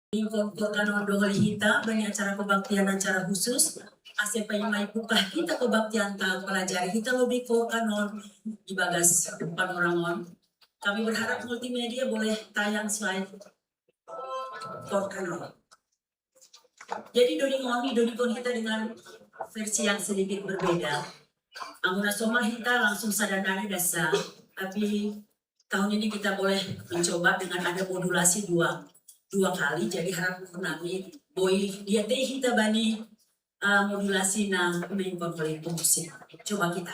Dikumpulkan untuk kita banyak acara kebaktian acara khusus ACP mai buka kita kebaktian ta pelajari kita lebih kanon di bagas panoramon. Kami berharap multimedia boleh tayang slide kanon. Jadi Doni kita dengan versi yang sedikit berbeda. Amuna soma kita langsung sadadari dasar, tapi tahun ini kita boleh mencoba dengan ada modulasi dua kali, jadi harap menami boy dia teh kita bani modulasi na main konflik musik. Coba kita.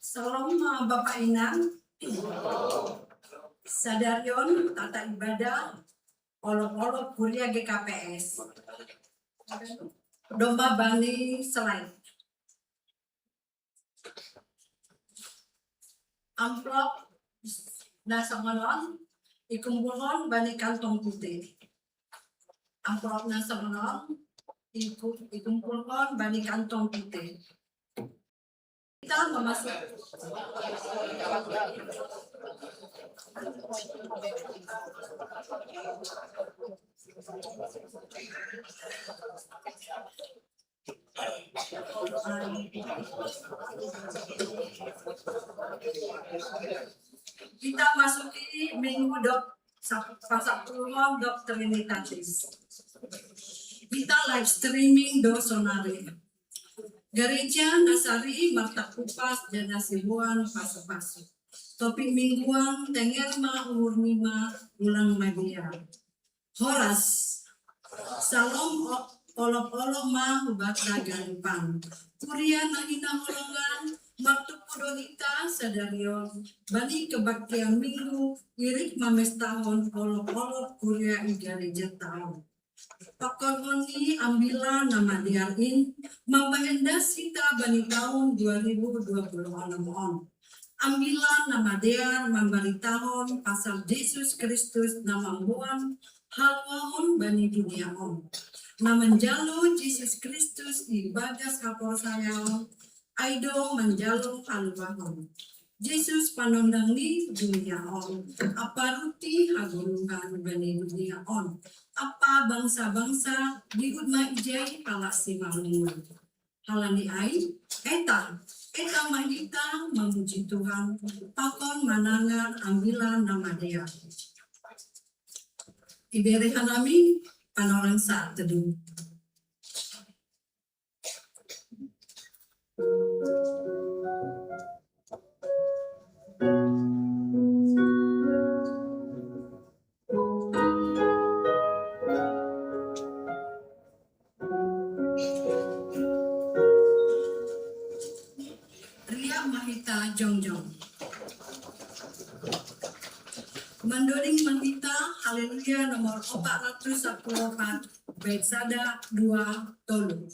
Salam Bapak Inang, Sadarion, Tata Ibadah, Olok-olok Kuliah GKPS, Domba Bani Selain, Amplop Nasamonon, Ikumpulon Bani Kantong Putih, Amplop Nasamonon, Ikumpulon Bani Kantong Putih. Kita memasuki minggu Sabtu Trinitatis. Kita live streaming Dosonari. Gereja Nasari Marta Kupas dan Nasibuan Pasu-Pasu. topik mingguan tenger ma umur 5 bulan media. Horas, salom olok-olok ma ubat dagaripan. Kuria nahina holongan, waktu kodolita sadario, bani kebaktian minggu, irik mames tahun, olok-olok kuria gereja tahun. Pakon oni ambila nama diarin, mambahenda sita bani tahun 2026 on. Ambila nama dia memberi tahun pasal Yesus Kristus nama buan halwahon bani dunia on. Nama menjalo Yesus Kristus di bagas kapal sayang, aido menjalo halwahon. Yesus panondang di dunia on. Apa ruti hagulungan bani dunia on. Apa bangsa-bangsa di udma ijai palasi malungan. Halani ai, eta mahita memuji Tuhan, pakon manangan ambilan nama dia. Ibere hanami panorang saat teduh. Ria Mahita Jongjong. Mendoring Mahita Haleluya nomor 414 bait sada 2 tolu.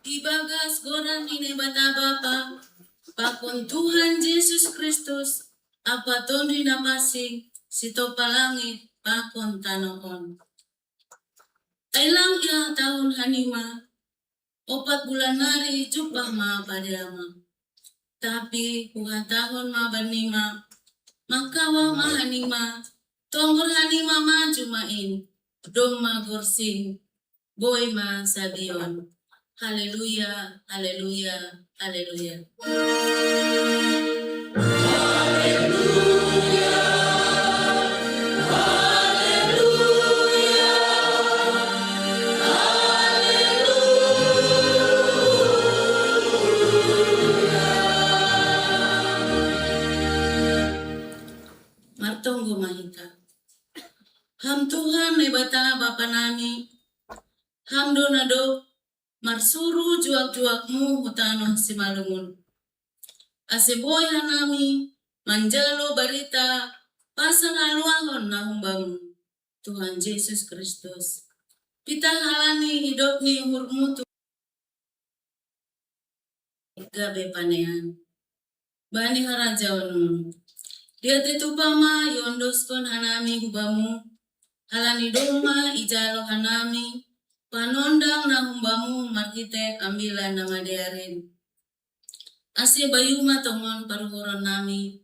Ibagas gorang ini bata bapa, pakon Tuhan Yesus Kristus, apa tondi napasing, sito palangit, pakon tanoon. Ailang ia tahun hanima, 4 bulan hari jupah ma padiama. Tapi bukan tahun ma banima, makawa ma hanima, tonggol hanima ma jumain, dong ma gorsing, boy ma sabion. Haleluya, haleluya, haleluya. Haleluya, haleluya. Bata Bapa nami, hamdo nado marsuru juak-juakmu hutano simalungun. Aseboy hanami, manjalo barita, pasang aluahon na humbamu, Tuhan Yesus Kristus. Pita halani hidup ni hurmu gabe panean. Bani harajaonu. Dia tetupama yondoskon hanami hubamu, halani doma ijalo hanami, panondang na humbamu markite ambilan na madearin. Ase bayuma tongon paruhoron nami,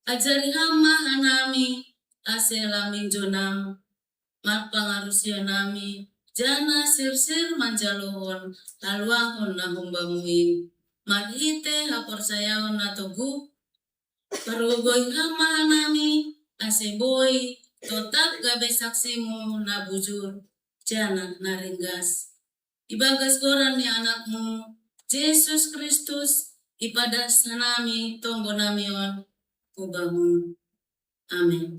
ajari hama hanami, ase laming jonam, marpangarusyo nami, jana sir-sir manjalohon, haluahon na humbamuin. Marhite haporsayaon na togu, parugoy hama hanami, ase boy, totak gabe saksimu na bujur, jana naringgas. Ibagas koran ni anakmu, Yesus Kristus, ipadas hanami, tonggo namion, ubamu. Amin.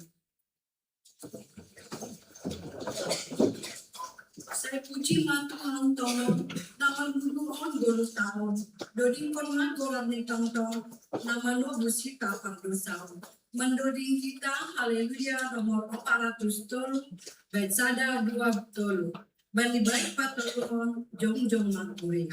Saya puji Tuhan tolong naman bunuon golo taon. Doding konman golan ni tong-tong naman lo busi kapang dosaw. Mendoding kita haleluya nomor 400 tol Betsada 2 tol. Bani baik patulon jong-jong makure.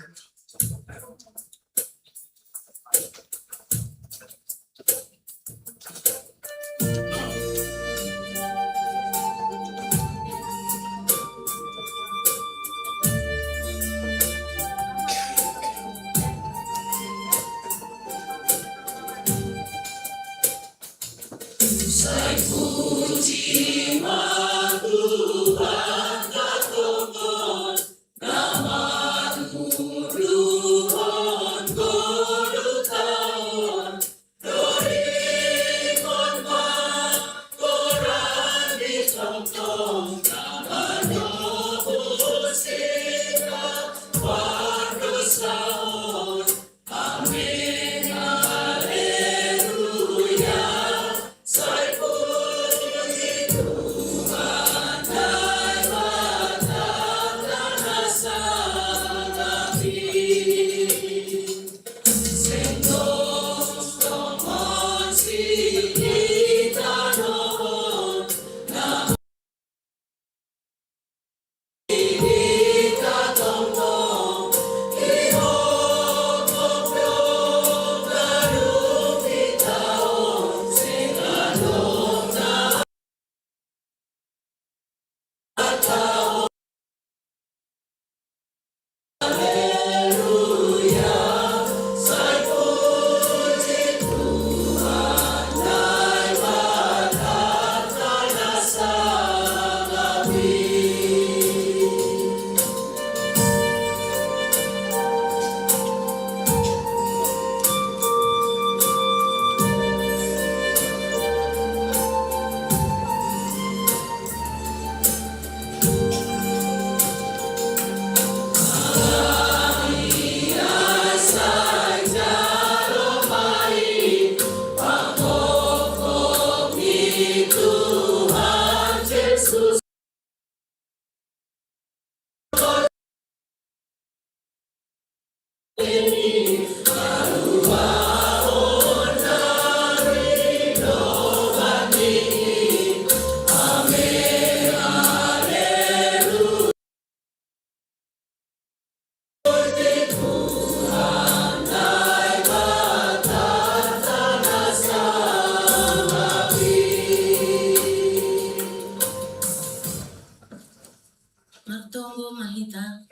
Martongo mahita,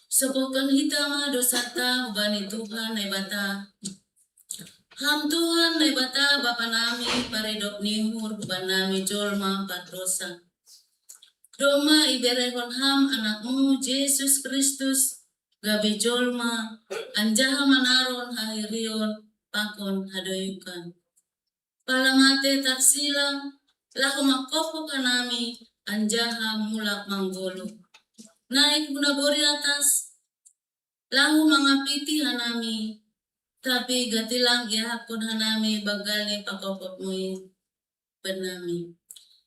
sopokan hita ma dosata ubani Tuhan na bata. Ham Tuhan na bata Bapa nami paredok nihur uban nami jolma patrosa. Doma iberehon ham anakmu Yesus Kristus gabe jolma anjaha manaron hahirion pakon hadoyukan. Palangate taksilang lahu makopo kanami anjaha mulak manggolo. Naik bunabori atas lahu mangapiti hanami tapi gatilang ihapon hanami bagali pakopot muin benami.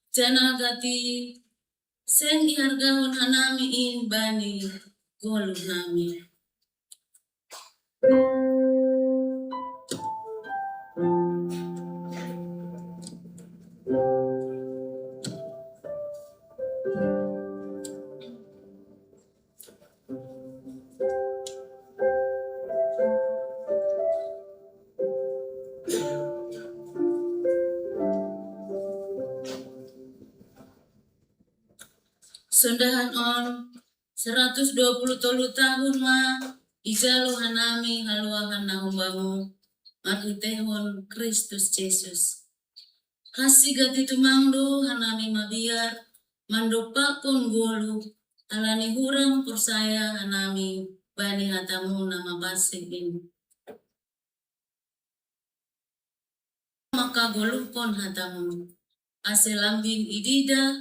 Jana gati Seng ihargahon hanami in bani golu nami. Sundahan on 120 tahun ma ijalo hanami haluahan na humbamu makitehon Kristus Yesus. Hasigati tumangdo hanami mabiar mandopa pun golu alani hurang persaya hanami bani hatamu nama basigin. Maka golupon hatamu aselambing idida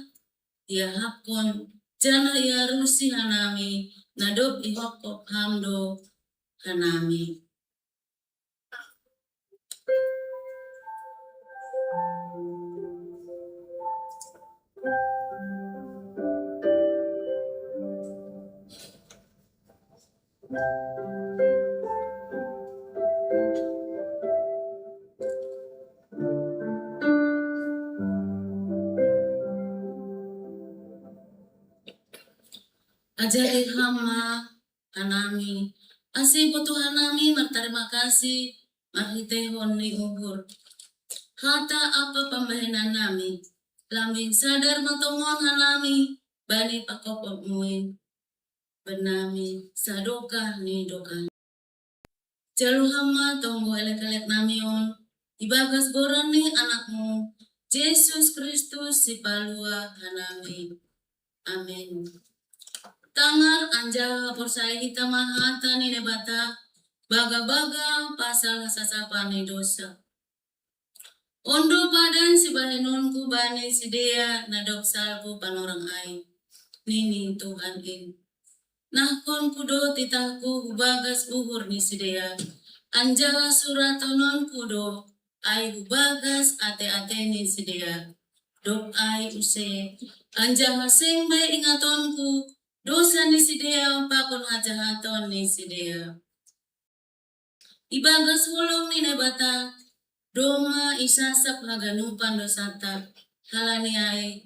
ya hapon jana ya rusi hanami nadop ihokop hamdo hanami. Ajari hama hanami asi butuh hanami berterima kasih mahitehon ni ubur hata apa pembahinan nami lambing sadar matongon hanami bani pakopop muin benami sadoka ni doka jalu hama tonggo elek-elek namion ibagas goran ni anakmu Yesus Kristus si palua hanami. Amin. Tangar anja porsai kita mahata ni nebata baga-baga pasal sasapa ni dosa. Ondo padan si bahenonku bani sidea nadok salpu panorang ai. Nini Tuhan in. Nahkon kudo titahku hubagas uhur ni sidea. Anja suratonon kudo ai hubagas ate-ate ni sidea. Dok ai use anja haseng bay ingatonku. Dosa ni sidea pakon hajahaton ni sidea. Ibagas hulong ni nebata. Doma isasap haganupan dosata. Halani ay.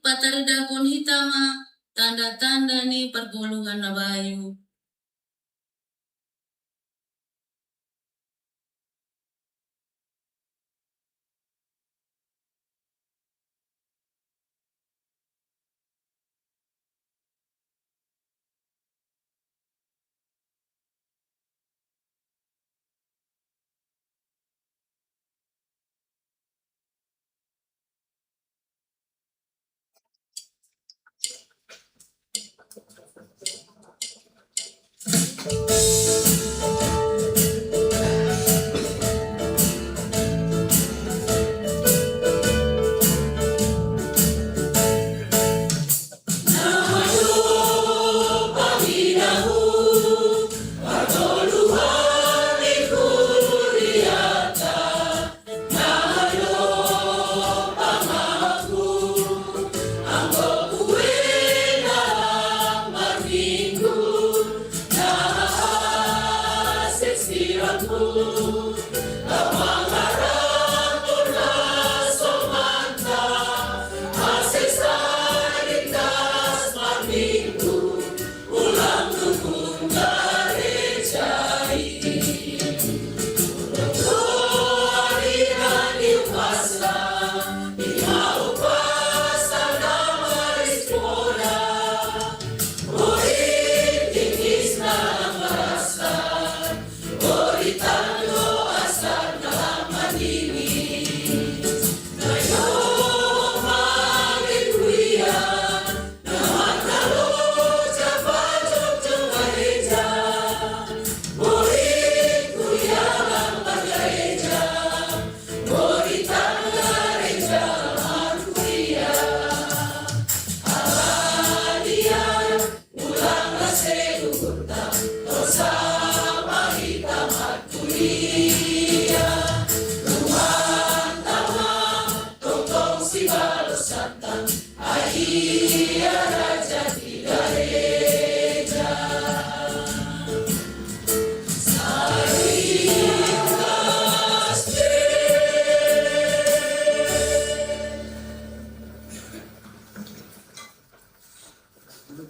Pataridakon hitama. Tanda-tanda ni pergoluhan na bayu. Gritando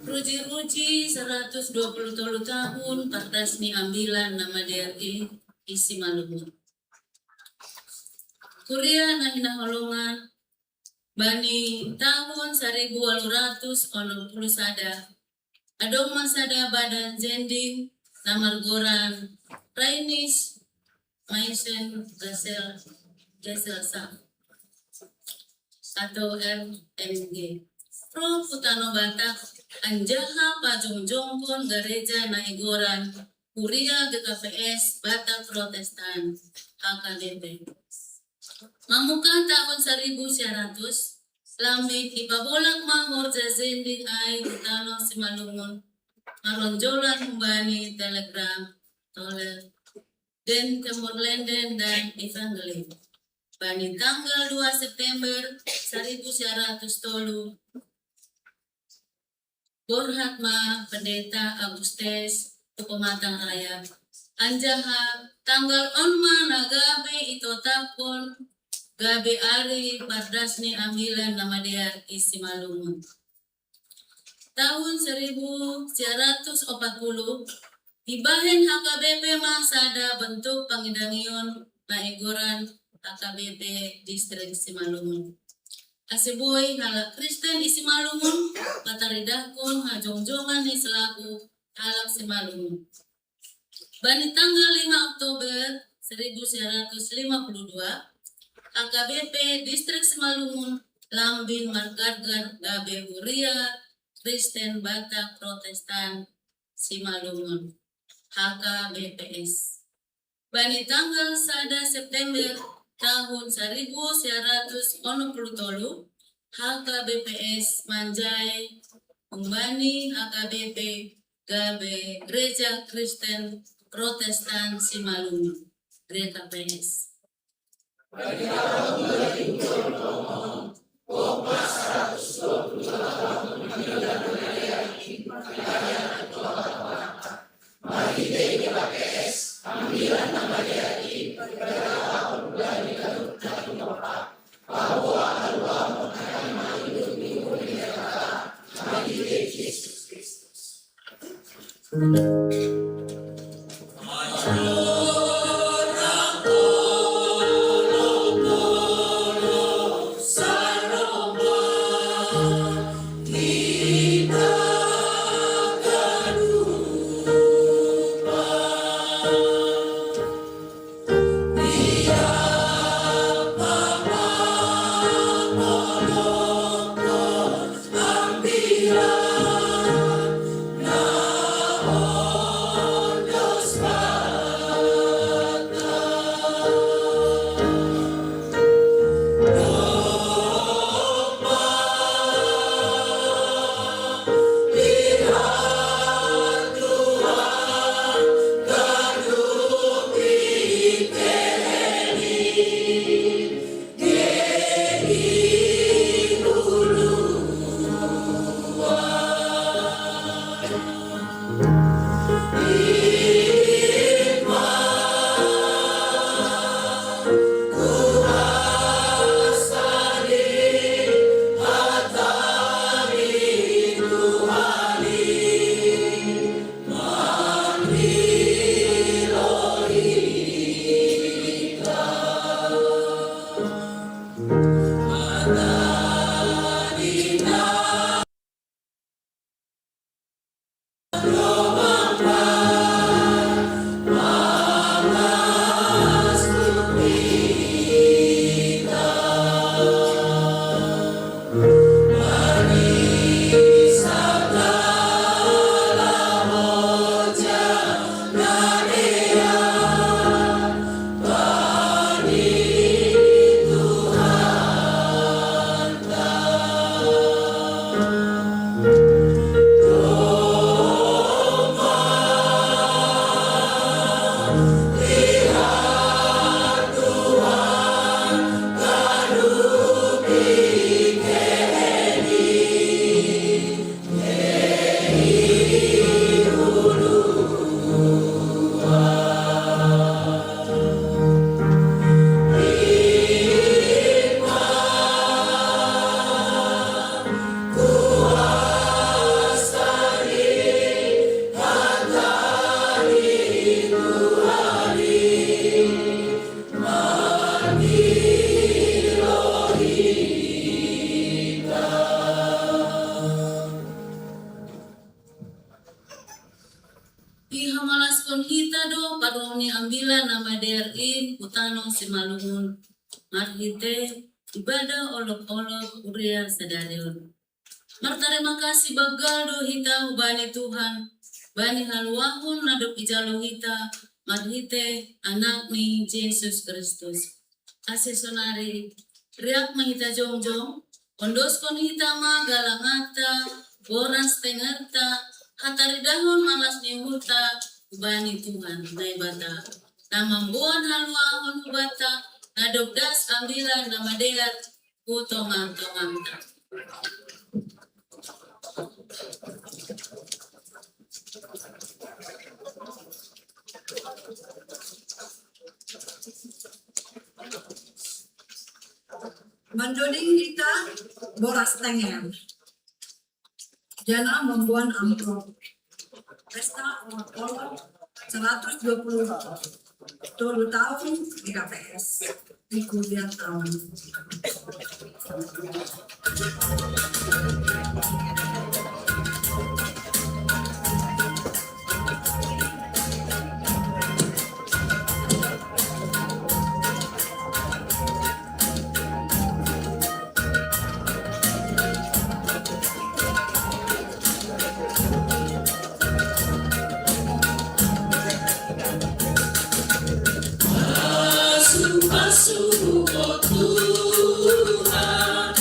Ruji-ruji 123 tahun Pardas ni ambilan nama DRI isi Malungun. Kuria na hinaholongan bani tahun 1880 sada. Adong masada badan jending namargoran Rainis Maisen Gesel Sa atau RMG. Pro Putano Batak Anjaha Pajong-Jongkon Gereja Naigoran Kuria GKPS Batak Protestan HKBP. Mamuka tahun 1900 Lambi ipabolak mahor jazending ay Putano Simalungun Maronjolan Humbani Telegram Toler Den Temurlenden dan Evangeli. Bani tanggal 2 September 1903 Borhatma Pendeta Agustes Pematang Raya Anjaha tanggal onma nagabe itotapon gabe ari Pardasni ambilan nama dia isi Malungun. Tahun 1940 ibahen HKBP masada bentuk pangidangion naigoran HKBP distrik Simalungun. Asiboy halak Kristen isi Malungun, pataridahkon hajongjongan ni selaku halak Simalungun. Bani tanggal 5 Oktober 1952, HKBP distrik Simalungun lambin margargar gabe Huria Kristen Batak Protestan Simalungun HKBPS. Bani tanggal 1 September tahun 1963 HKBPS Manjai Umbani HKBP Gabe Gereja Kristen Protestan Simalungun GKPS. Ihamalas kon hita do paroni ambila nama derin utano simalungun marhite ibadah olok-olok uria sadarion. Martarima kasih bagal do hita hubani Tuhan bani haluahun nadop ijalo hita marhite anak ni Yesus Kristus. Asesonari riak mahita jongjong ondos kon hita ma galangata boras tengerta hataridahon malas ni huta bani Tuhan dai bata namambuan haluahun hubata nadobdas ambilan namadeat kutomang-tomangta. Mandoding kita boras tengen. Jana membuat amplop. Pesta olok-olok 120 tahun di KPS di kuliah tahun. Asuh oh Tuhan,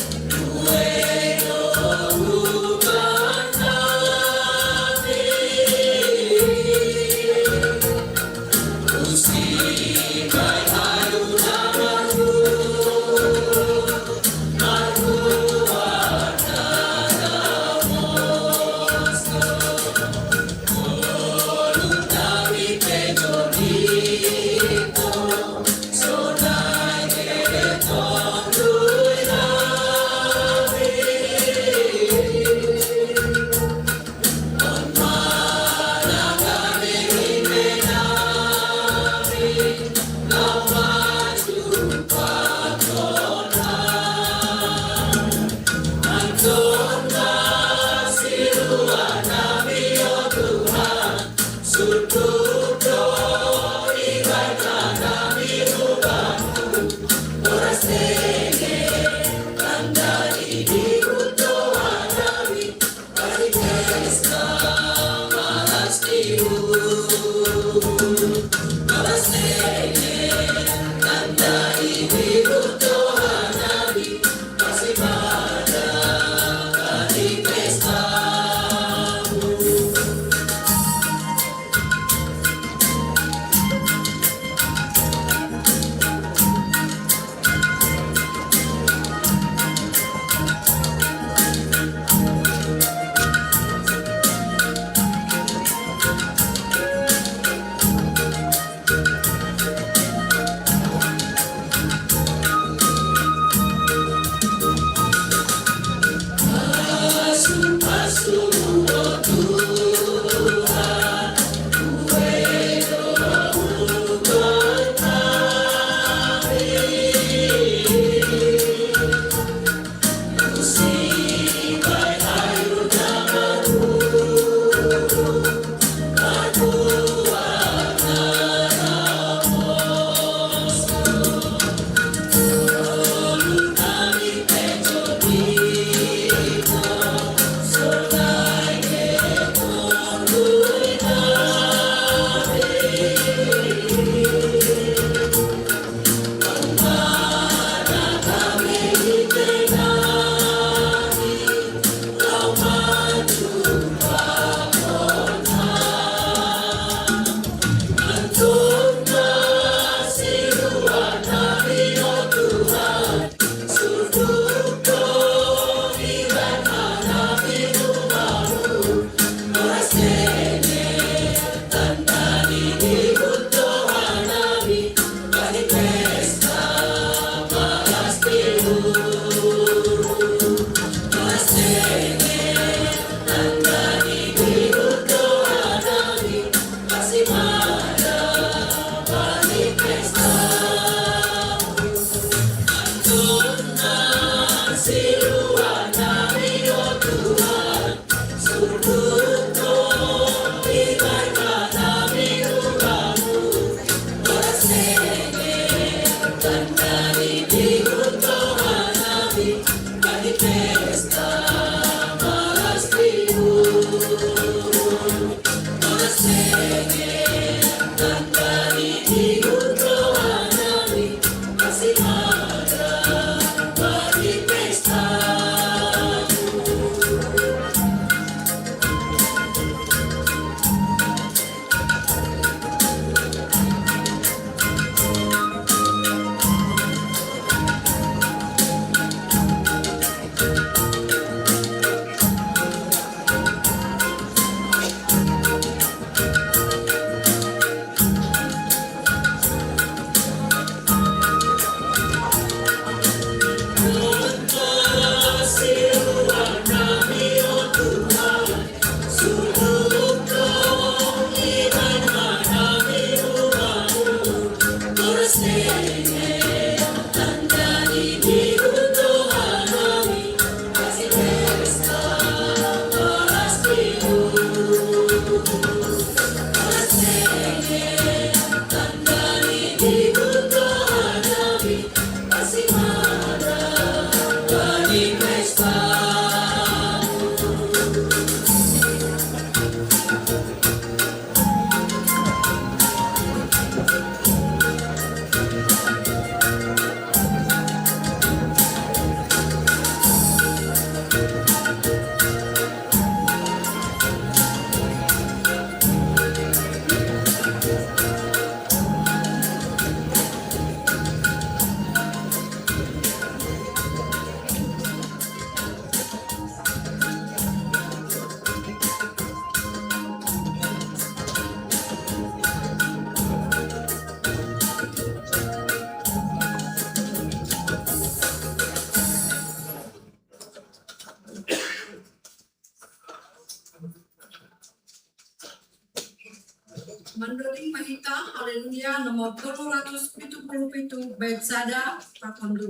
Mendoring Mahita, Haleluya, nomor 277, bait sada, pakon 2.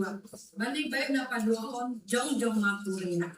Balik baik dapat 2 on, jong makuria.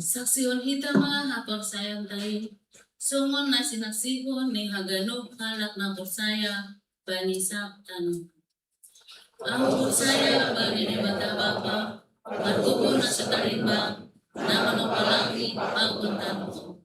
Saksiyon hitama hapon sayang tayo. Sumon na sinaksihon ni haganok halak na porsaya bani sabtan. Ang porsaya bani ni bata bapa, martuko na sa tarimbang, na manopalagi pagpuntan mo.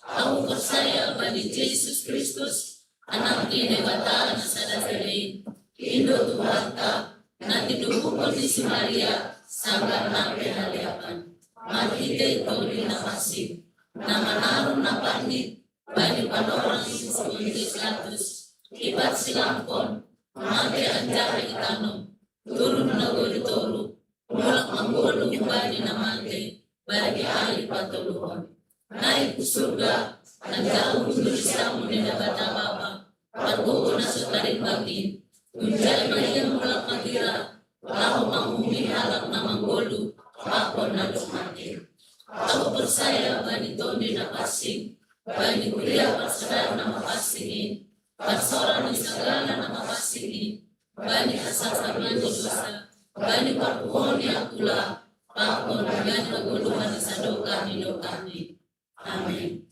Ang porsaya bani Jesus Kristus, anak ni bata na sa Nazaret, Indo Tuhan ka, na tinubukon ni si Maria, sanggar ng pinaliapan. marhite tori na masih, nama narum na pandit, bani panorang semundi status, ibat silampon, mate anjara itano, turun na toru, mulak manggolo bani na mate, bagi ahli patuluhon. Naik ke surga, anjara mundur samu ni dapat apa, pargo na sutarin bagi, unjai mayang mulak matira, lalu mangumi halak na manggolo, ako na lumati. Ako persaya bani tondi na pasing, bani kuliah persadar na mapasingin, persoalan segala na mapasingin, bani asal samanya dosa, bani parpuhoni akula, pakon bani naguluhan sa doka ni dokani. Amin.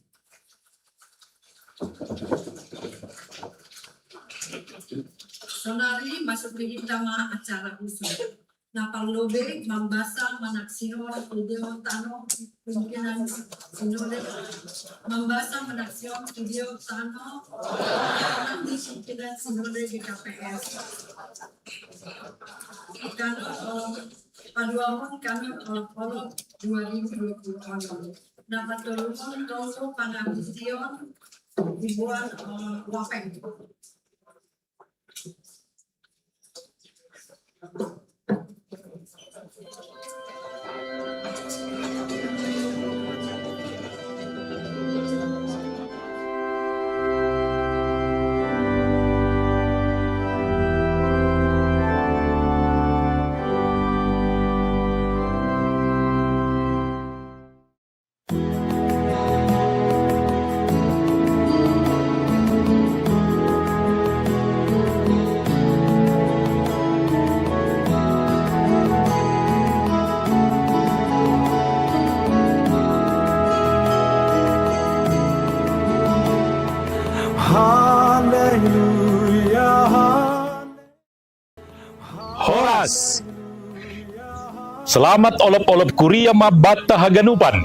Sonari masuk di utama acara khusus. Napanglobe, mambasa, manaksyon, video, tano, pimpinan, sinule, mambasa, manaksyon, video, tano, di pimpinan, sinule di KPS. Kano, paduamon kami olok 2020. Dapat tulungan tolong pangabisyon, dibuat wapeng. Horas. Selamat olop-olop kuria mabata haganupan.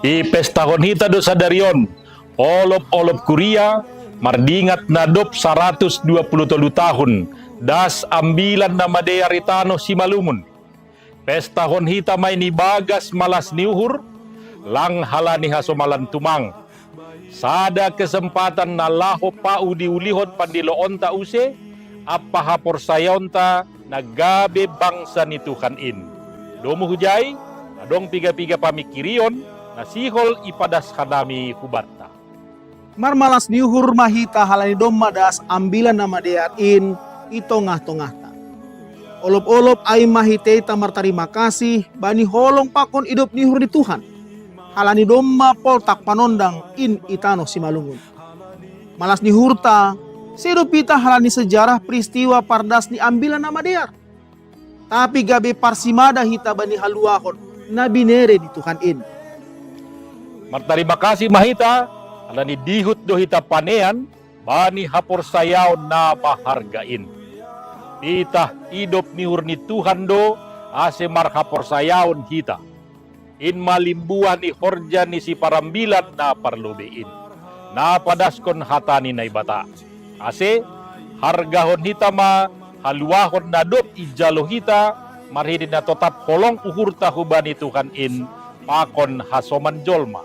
I pestahon hita do sadarion. Olop-olop kuria mardingat nadop 120 tahun. Das ambilan na madearitano si malumun. Pestahon hita may ni bagas malas niuhur. Lang halani hasomalan tumang. Sada kesempatan na laho pau diulihon pandiloon ta use. Apa hapor sayonta nagabe bangsa ni Tuhan in. Domo hujay, nadong piga-piga pamikirion, nasihol ipadas kanami hubatta. Marmalas niuhur mahita halani domma das ambilan nama deatin itongah-tongahta. Olop-olop ay mahite tamar terima kasih bani holong pakon hidup niuhur di Tuhan. Halani domma poltak panondang in itano simalungun. Malas nihurta sedopita halani sejarah peristiwa pardas ni ambilan nama dear. Tapi gabe parsimada hita bani haluahon nabi nere di Tuhan in. Martarima kasih mahita, alani dihut do hita panean, bani hapor sayaw na mahargain. Tita hidup niur ni Tuhan do, ase marhapor sayaon hita. In malimbuan ni horja ni si parambilan na parlubein. Na padaskon hatani na ibata. Ase hargahon hita ma haluahon na dop ijalo hita marhidin na totap kolong uhurta hubani Tuhan in pakon hasoman jolma.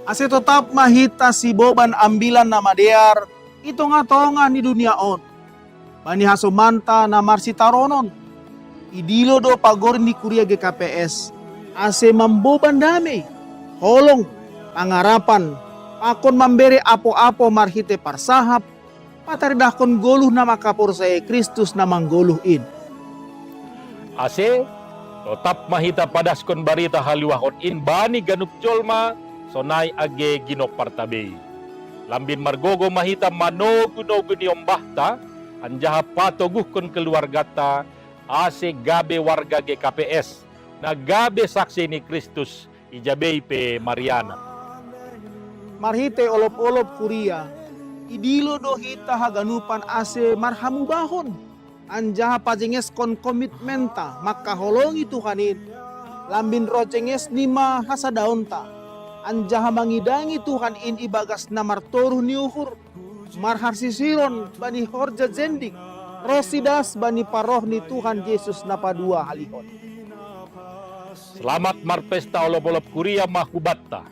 Ase tetap mahita si boban ambilan nama dear ito nga tonga ni dunia on. Bani hasomanta na marsitaronon. Idilo do pagor ni kuria GKPS. Ase mamboban damay. Holong, pangarapan, pakon mambere apo-apo marhite parsahap, pataridakon goluh na makapor sa Kristus na manggoluhin. Ase tetap mahita padaskon barita haluahon in bani ganuk jolma sonay age ginopartabe. Lambin margogo mahita manogunogo ni ombahta anjaha patoguhkon keluargata ase gabe warga GKPS na gabe saksi ni Kristus ijabay pe Mariana. Marhite olop-olop kuria, idilo do hita haganupan ase marhamubahon. Anjaha pajenges kon komitmenta makaholongi Tuhanin. Lambin rojenges nima hasadaonta. Anjaha mangidangi Tuhan in ibagas na martoruh niuhur. Marharsisiron bani horja zendik. Rosidas bani paroh ni Tuhan Yesus na padua halihon. Selamat marpesta olop-olop kuria mahubatta.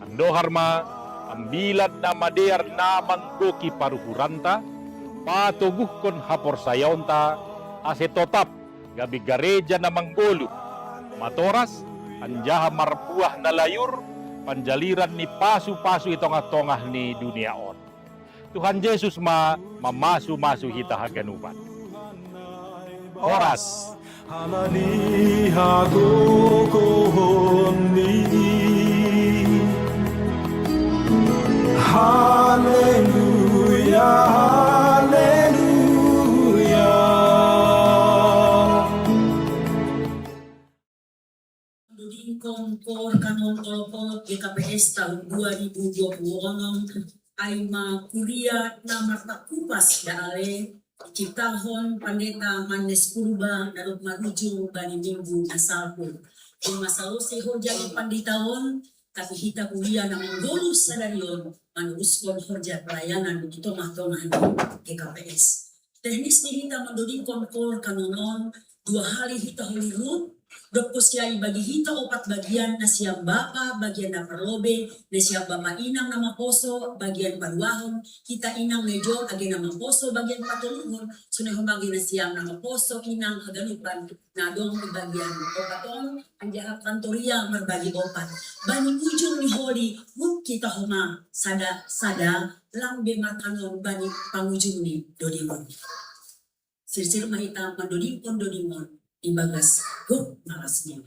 Andoharma ambilan nama dear namang goki paruhuranta. Patoguhkon hapor sayonta. Ase totap gabi gareja namang golu. Matoras anjaha marbuah na layur. Panjaliran ni pasu-pasu itongah-tongah ni dunia on. Tuhan Yesus mamasu-masu hita haganupan. Horas. 하나니 하고 고니 할렐루야 할렐루야 Duding Kongkor Kanon Olopolop GKPS tahun 2020 ay makuliah na matakupas dale Ciptahon Pandeta Manes Purba darut maruju bani minggu asalku. Kung masalose hoja ng panditahon, tapi hita kuliah na menggolus sa darion, manuruskon hoja pelayanan di tengah-tengah GKPS. Teknis ni hita menduding konkor kanonon, 2 hari hita holirut, Dokpos kiai bagi hita 4 bagian na siyang bapa, bagian na parlobe, na siyang bapa inang na maposo, bagian paruahon, kita inang medyo, agi na maposo, bagian patulungon, sunahon bagi na siyang na maposo, inang hagalupan, na dong bagian opaton, ang jahap kantoria marbagi opat. Bani ujung ni Holi, kita huma, sada, lang bemakanon bani pangujung ni Dodimon. Sir mahita Dodimon, ibagas kok marasnya.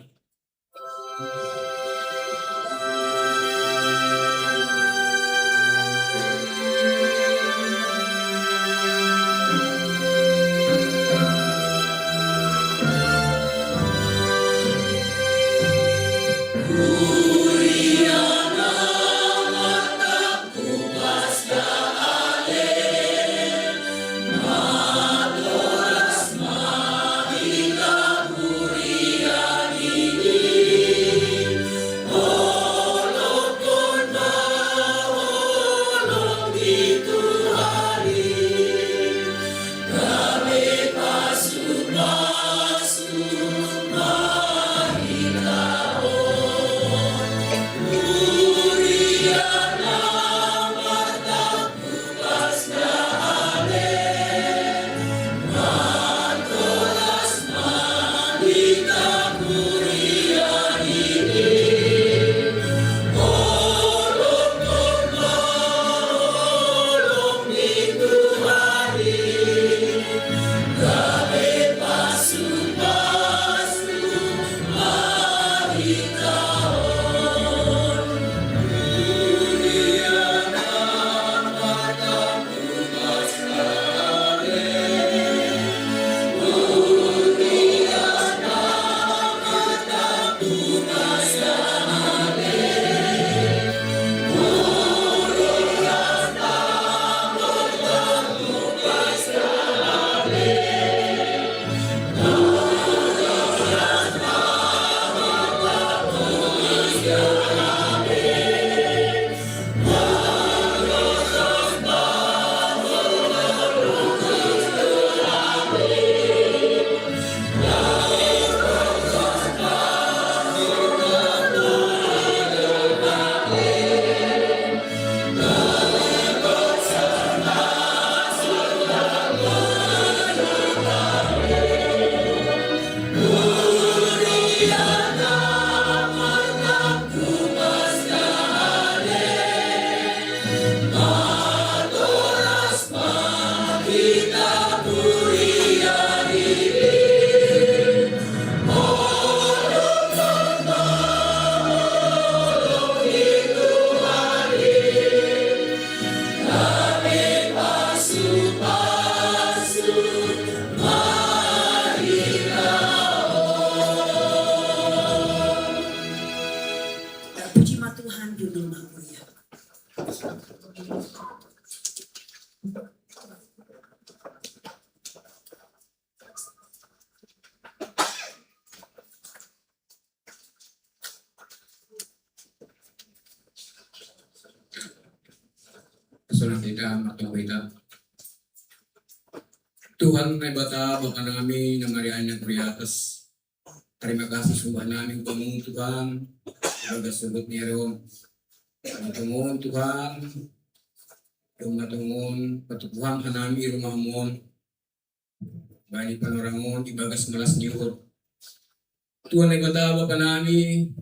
Saudara kita, atau kita. Tuhan ay bata, baka nami ng arian niya priyatas. terima kasih sembah namin Panginoon Tuhan, baga subot niya ron. Tungon Tuhan, tungon, patutuhan ka namin rumah mo, bani panorangon, ibagas malas niyo. Tuhan ay batawa ka namin,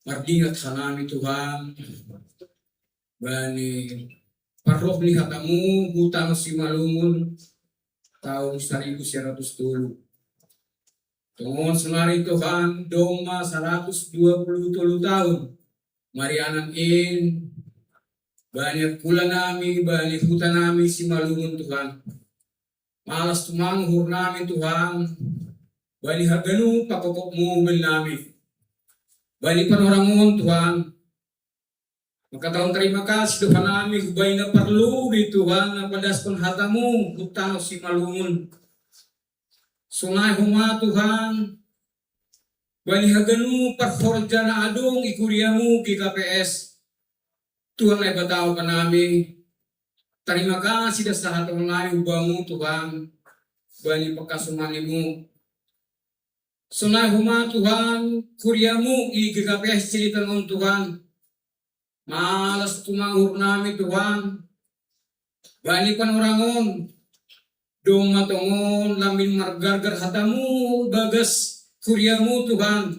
mardingat ka namin Tuhan, bani parok ni hatamu, hutang si malungon, taong 1,110. Tungon semari Tuhan, doma 120 tahun, marianan in, banyak pula nami, banyak hutan nami si malungon Tuhan. Malas tumanghur namin Tuhan, bani haganu pakokok mo nami. Bani panorangon Tuhan, magkataon terima kasih Tuhan namin, hubay na parlo di Tuhan, na padaspon hatamu, hutang si malungon. Sungay huma Tuhan, bani haganu parforja na adong ikuriamu ki KPS. Tuhan ay bataw ka namin. Terima kasih sa hatong namin ubamu Tuhan, bani pagkasumani mo. Sunay huma Tuhan, kuriamu i KPS cilitan on Tuhan. Malas tumanghur namin Tuhan, bani panorangon. Dong matongon lamin margargar hatamu bagas kuryamu Tuhan.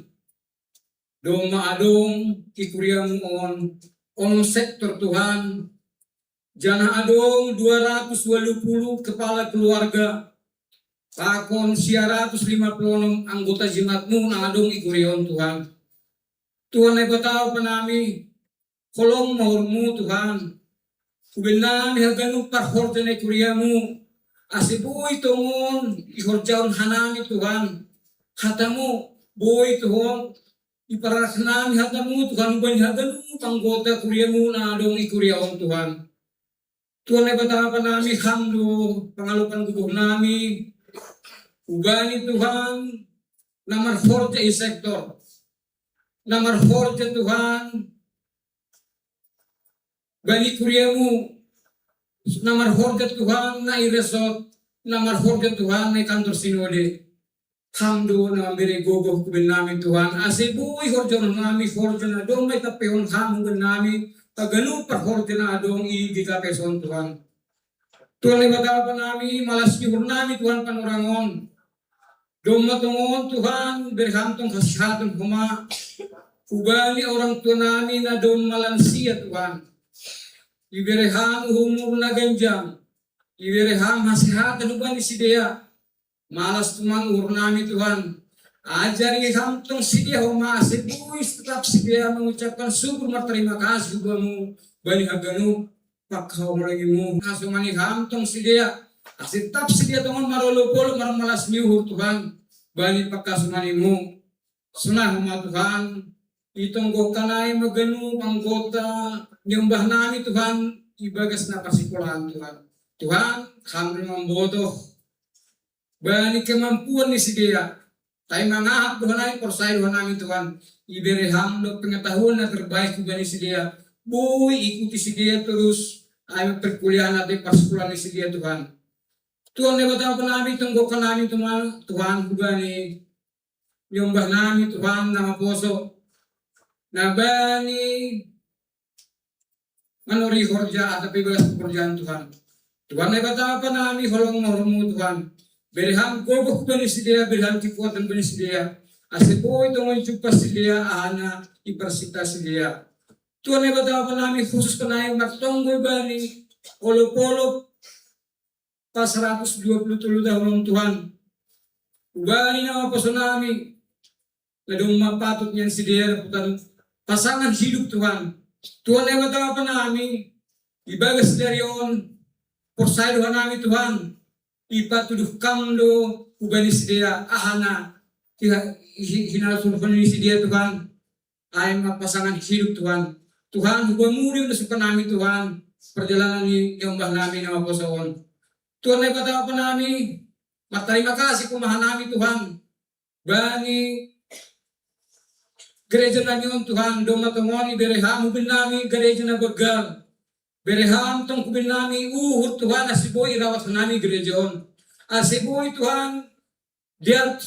Dong maadong ikuryamu on sektor Tuhan. Jana adong 220 kepala keluarga. Takon 156 anggota jemaatmu na adong ikuryon Tuhan. Tuhan ay bataw pa nami. Kolong mahurmu Tuhan. Kubenami haganu parhorte na ikuryamu. Asibuy tungon, ihorjaon hanami Tuhan. Hatamu, boy Tuhan. Ipararas nami hatamu Tuhan. Ubani haganu panggota kuryamu na adong ikuryaon Tuhan. Tuhan ay batapan nami hamdo, pangalupan gubuh nami. Ubani Tuhan, namar 4 sektor. Namar 4 Tuhan. Bani kuryamu. Namar 4 Tuhan na iresot, namar 4 Tuhan na kantor sinode. Hamdo na mambiri gogoh kubin namin Tuhan. Asibuy horjon nami, horjon na dong may tapeon hamon nami. Pagano pa horjon na dong i-gikapeson Tuhan. Tuhan ay batapan nami, malas yun nami Tuhan panorangon. Dong matungon Tuhan, berhamtong kasihatan huma. Ubali orang tua nami na dong malansia Tuhan. Ibereham umur na ganjang, ibereham hasihatan ubani si dia, malas tumangur nami Tuhan, ajar iham tong si dia homa asibuis tetap si dia mengucapkan syukur berterima kasih ubamu, bani haganu pakhau lagi mu, nasumani ham tong si dia, asitap si dia tongon marolopolo marmalas miuhur Tuhan, bani pakasumani mu, sunah homa Tuhan, itong gokanay maganu panggota. Nyembah nami Tuhan, ibagas na pasikulahan Tuhan. Tuhan, kami membodoh. Bani kemampuan ni si dia. Tayo mangahat Tuhan ay porsay Tuhan namin Tuhan. Ibereham do pengetahuan na terbaik juga ni si dia. Boy, ikuti si dia terus. Ay magperkuliahan natin pasikulahan ni si dia Tuhan. Tuhan ay bataw pa namin, tunggokan namin Tuhan. Bani, nyembah namin Tuhan na maposo. Na bani, manuri horja at pibagas pekerjaan Tuhan. Tuhan ay batapan nami holong mahormu Tuhan. Berham gobok benis dia, berham kikuatan benis dia. Asipo ito ng chupas dia, ahana ipersitas dia. Tuhan ay batapan nami khusus kanayang magtonggoy bani. Olop-olop pa 120 tahun Tuhan. Ubani na mapaso nami. Ladong mapatot niyan si dia, pasangan hidup Tuhan. Tuhan ay matawapan namin, ibagas dari yon, porsay Tuhan namin Tuhan, ipatuduh kamdo, ubanis dia, ahana, hinalasulpan ni si dia Tuhan, ay mapasangan hidup Tuhan. Tuhan, hubamuri na suka namin Tuhan, perjalanan ni yombah namin na mapasoon. Tuhan ay matawapan namin, matarima kasih kumahan namin Tuhan, bani, gereja namin Tuhan, doma tongoni bereham ubin nami gereja na bagal. Bereham tong ubin nami uhur Tuhan asiboy irawat nami gereja on. Asiboy Tuhan diat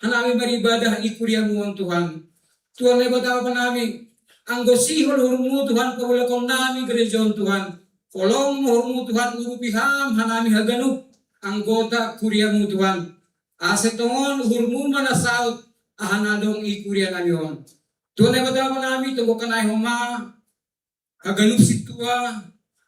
hanami beribadah ikuriamu Tuhan. Tuhan lebat apa nami, anggo sihol hurmu Tuhan pabulakon nami gerejon Tuhan. Kolom hurmu Tuhan urupiham hanami haganuk anggota kuriamu Tuhan. Asetongon hurmu manasaut ahanadong ikuria namion. Tuhan lebat apa nami tunggu kanay homa haganuk situa,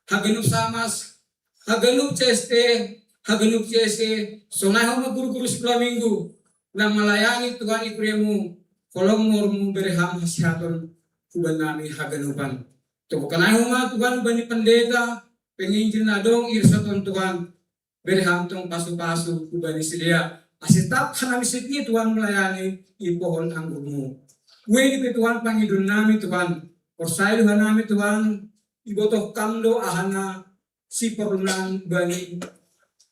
haganuk samas, haganuk ceste, haganuk cese, sonay homa guru-guru sebelah minggu na melayani Tuhan ikuriamu. Kolom mormu berham hasihaton kuban nami haganupan. Tunggu kanay homa Tuhan bani pendeta penginjil nadong irsaton Tuhan berham tong pasu-pasu kubani silia. Asitap hanami sitni Tuhan melayani ipohon anggurmu. Weni pe Tuhan pangidun nami Tuhan. Korsailu hanami Tuhan ibotoh kamdo ahana si perunan bani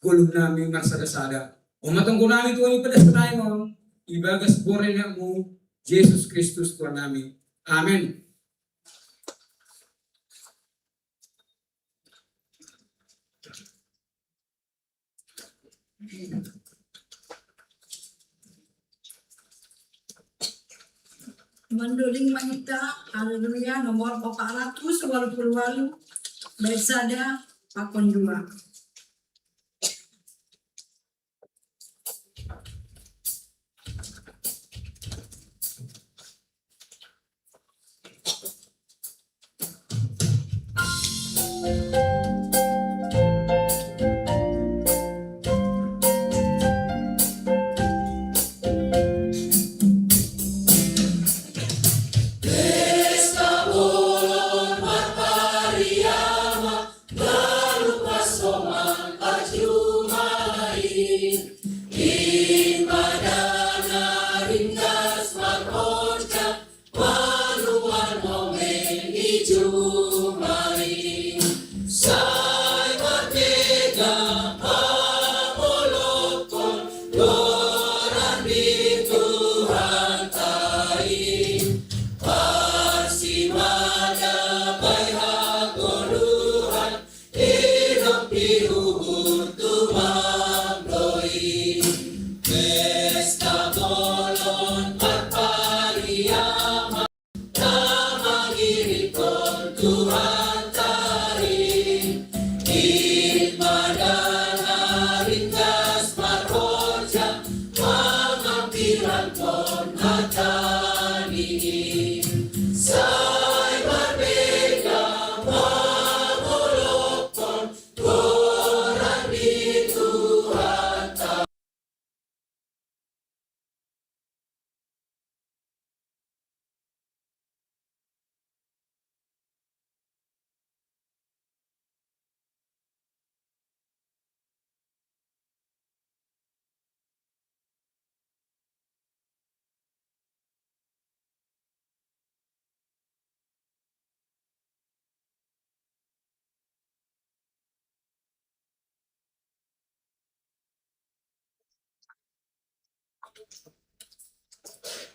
gulung nami marsada-sada. Umatong nami Tuhan ipadas kanay mo ibagas borena mu Yesus Kristus Tuhan nami. Amin. Mandoling Mahita, haleluya, nomor 488, Bersada, Pakon 2.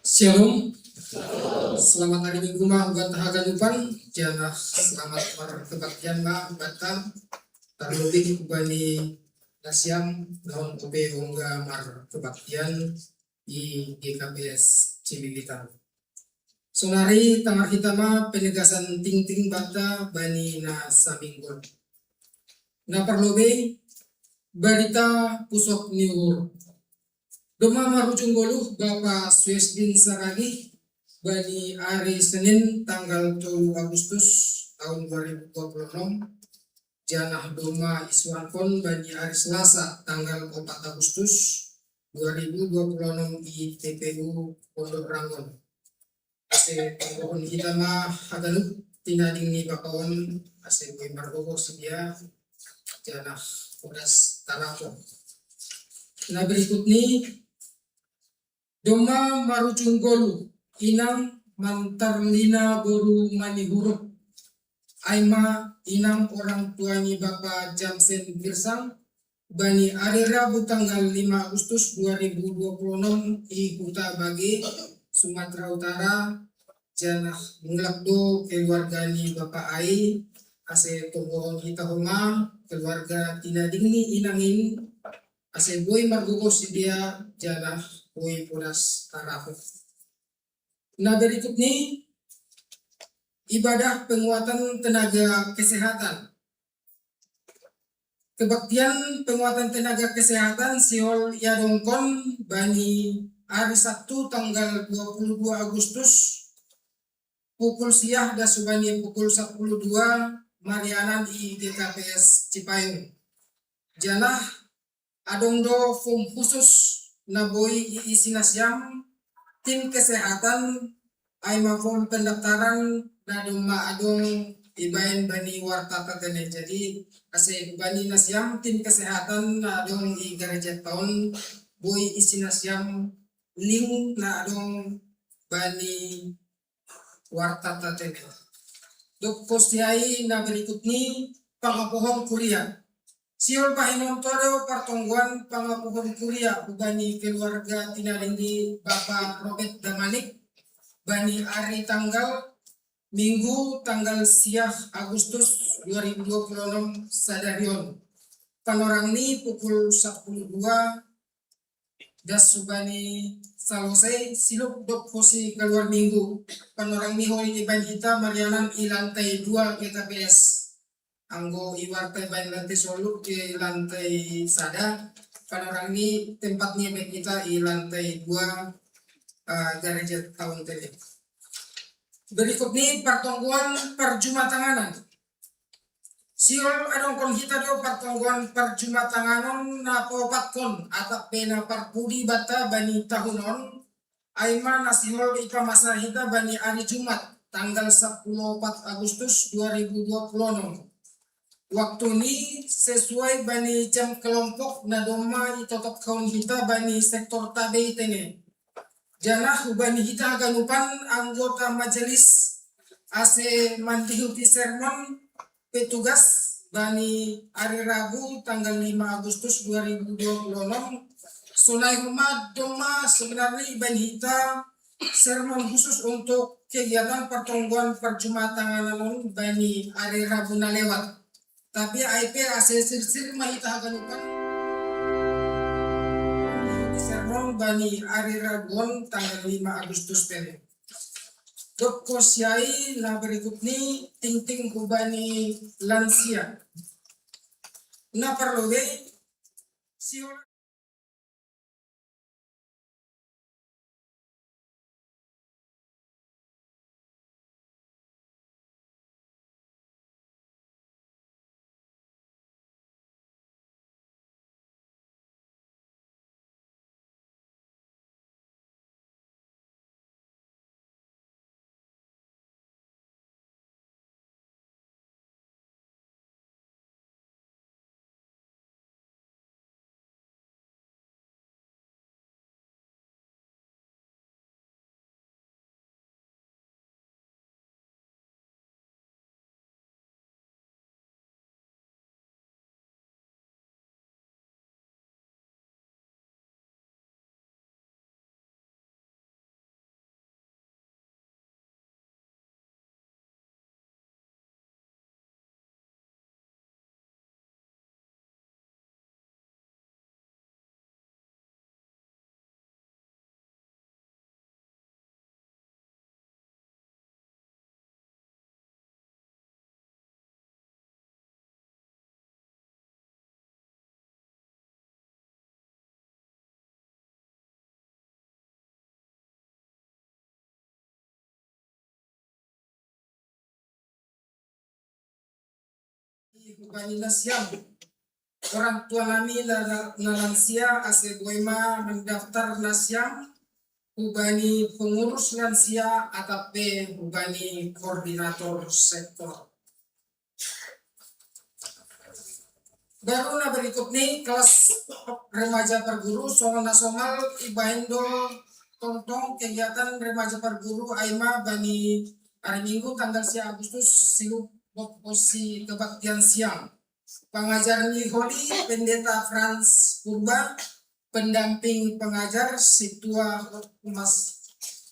Shalom. Selamat hari Minggu mah ugat haganupan. Jana selamat berkebaktian mah ugata. Terlebih kubani nasyam daun kobe hongga mar kebaktian di GKBS Cibilitan. Sonari tengah kita mah penegasan ting-ting bata bani na saminggol. Na perlobe berita pusok niur. Doma marujung goluh Bapak Swesdin Saragi bani hari Senin tanggal 7 Agustus tahun 2026 janah doma isuankon bani hari Selasa tanggal 4 Agustus 2026 di TPU Pondok Rangon. Ase pohon kita mah haganuk tinading ni bakaon ase boy margogo sedia janah udas tarako. Nah berikut nih Doma marucung golu inang mantarlina boru mani huruf aima inang orang tuani Bapak Jamsen Girsang bani hari Rabu tanggal 5 Agustus 2026 di Kuta Bage Sumatera Utara janah ngelakdo keluargani Bapak Ai ase togohon hita homa keluarga tinading ni inangin ase boy margugos dia janah Ui punas tarapu. Nah berikut ini ibadah penguatan tenaga kesehatan. Kebaktian penguatan tenaga kesehatan Siol Yadongkon Bani hari Sabtu tanggal 22 Agustus pukul siang dan subani pukul 12 Marianan di TKPS Cipayung. Janah adongdo form khusus naboi iisinasyam tim kesehatan aima form pendaftaran naduma adong ibain bani warta tatene. Jadi ase bani nasyam tim kesehatan adong i gereja tahun boi isinasyam link na adong bani warta tatene. Dok postiai na berikut ni pangapohon kuliah. Siol pahinon toro pertongguan pangapohon kuliah bani keluarga tinalindi Bapak Robert Damanik bani hari tanggal Minggu tanggal siang Agustus 2026 sadarion. Panorang ni pukul 12 das subani selesai siluk dok posi keluar minggu. Panorang ni hoi iban kita Marianan i lantai 2 KTPS. Anggo iwartai ban lantai soluk ke lantai sada. Panorang ni tempatnya baik kita i lantai 2 gereja tahun tadi. Berikut ini pertongguan perjumatanganan. Siol adong kon kita do pertongguan perjumatanganan na popatkon atap pena parpudi bata bani tahunon. Aima nasihol ika masa hita bani hari Jumat tanggal 14 Agustus 2026. Waktu ini sesuai bani jam kelompok na doma itotop kaun kita bani sektor tabe itene. Janah bani kita ganupan anggota majelis ase mandihuti sermon petugas bani hari Rabu tanggal 5 Agustus 2026. Sunai rumah doma sebenarnya bani kita sermon khusus untuk kegiatan pertongguan perjumatanganan bani hari Rabu na lewat. Tapi IP ase sir mahita ganupan sermon bani hari Rabu tanggal 5 Agustus tadi. Dok kosiai na berikut ni ting kubani lansia. Na perlu siol bani nasyam. Orang tua nami na lansia ase boima mendaftar nasyam hubani pengurus lansia atau hubani koordinator sektor. Baru na berikut nih kelas remaja perguru soal nasional ibaindo tongtong kegiatan remaja perguru aima bani hari Minggu tanggal siang Agustus siluk posisi kebaktian siang. Pengajar Niholi Pendeta Franz Purba, pendamping pengajar Situa Mas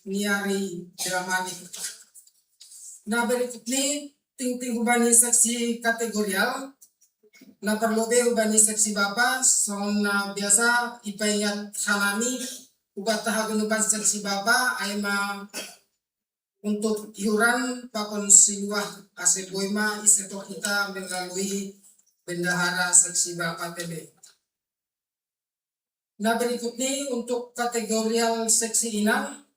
Niari Dramani. Nah berikut ini ting ubani seksi kategorial. Nah perlu ubani seksi bapak, soalnya biasa ipayat halami ubata hagenupan seksi baba aima untuk iuran pakon siluah ase boima iseto kita melalui bendahara seksi baba TB. Nah berikutnya untuk kategorial seksi inang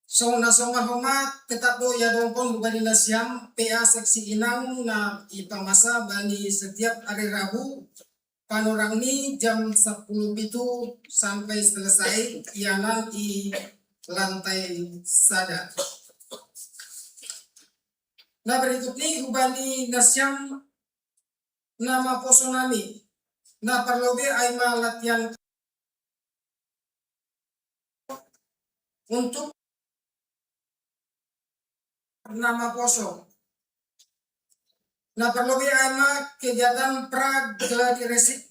sona homa tetap do ya dongkon bani nasiam PA seksi inang na ipamasa bani setiap hari Rabu panorang ni jam 10 itu sampai selesai ianan di lantai sada. Nah berikutnya ubani nasiam nama posonami. Nah perlobe aima latihan untuk nama poso. Nah perlobe aima kegiatan pra gladi resik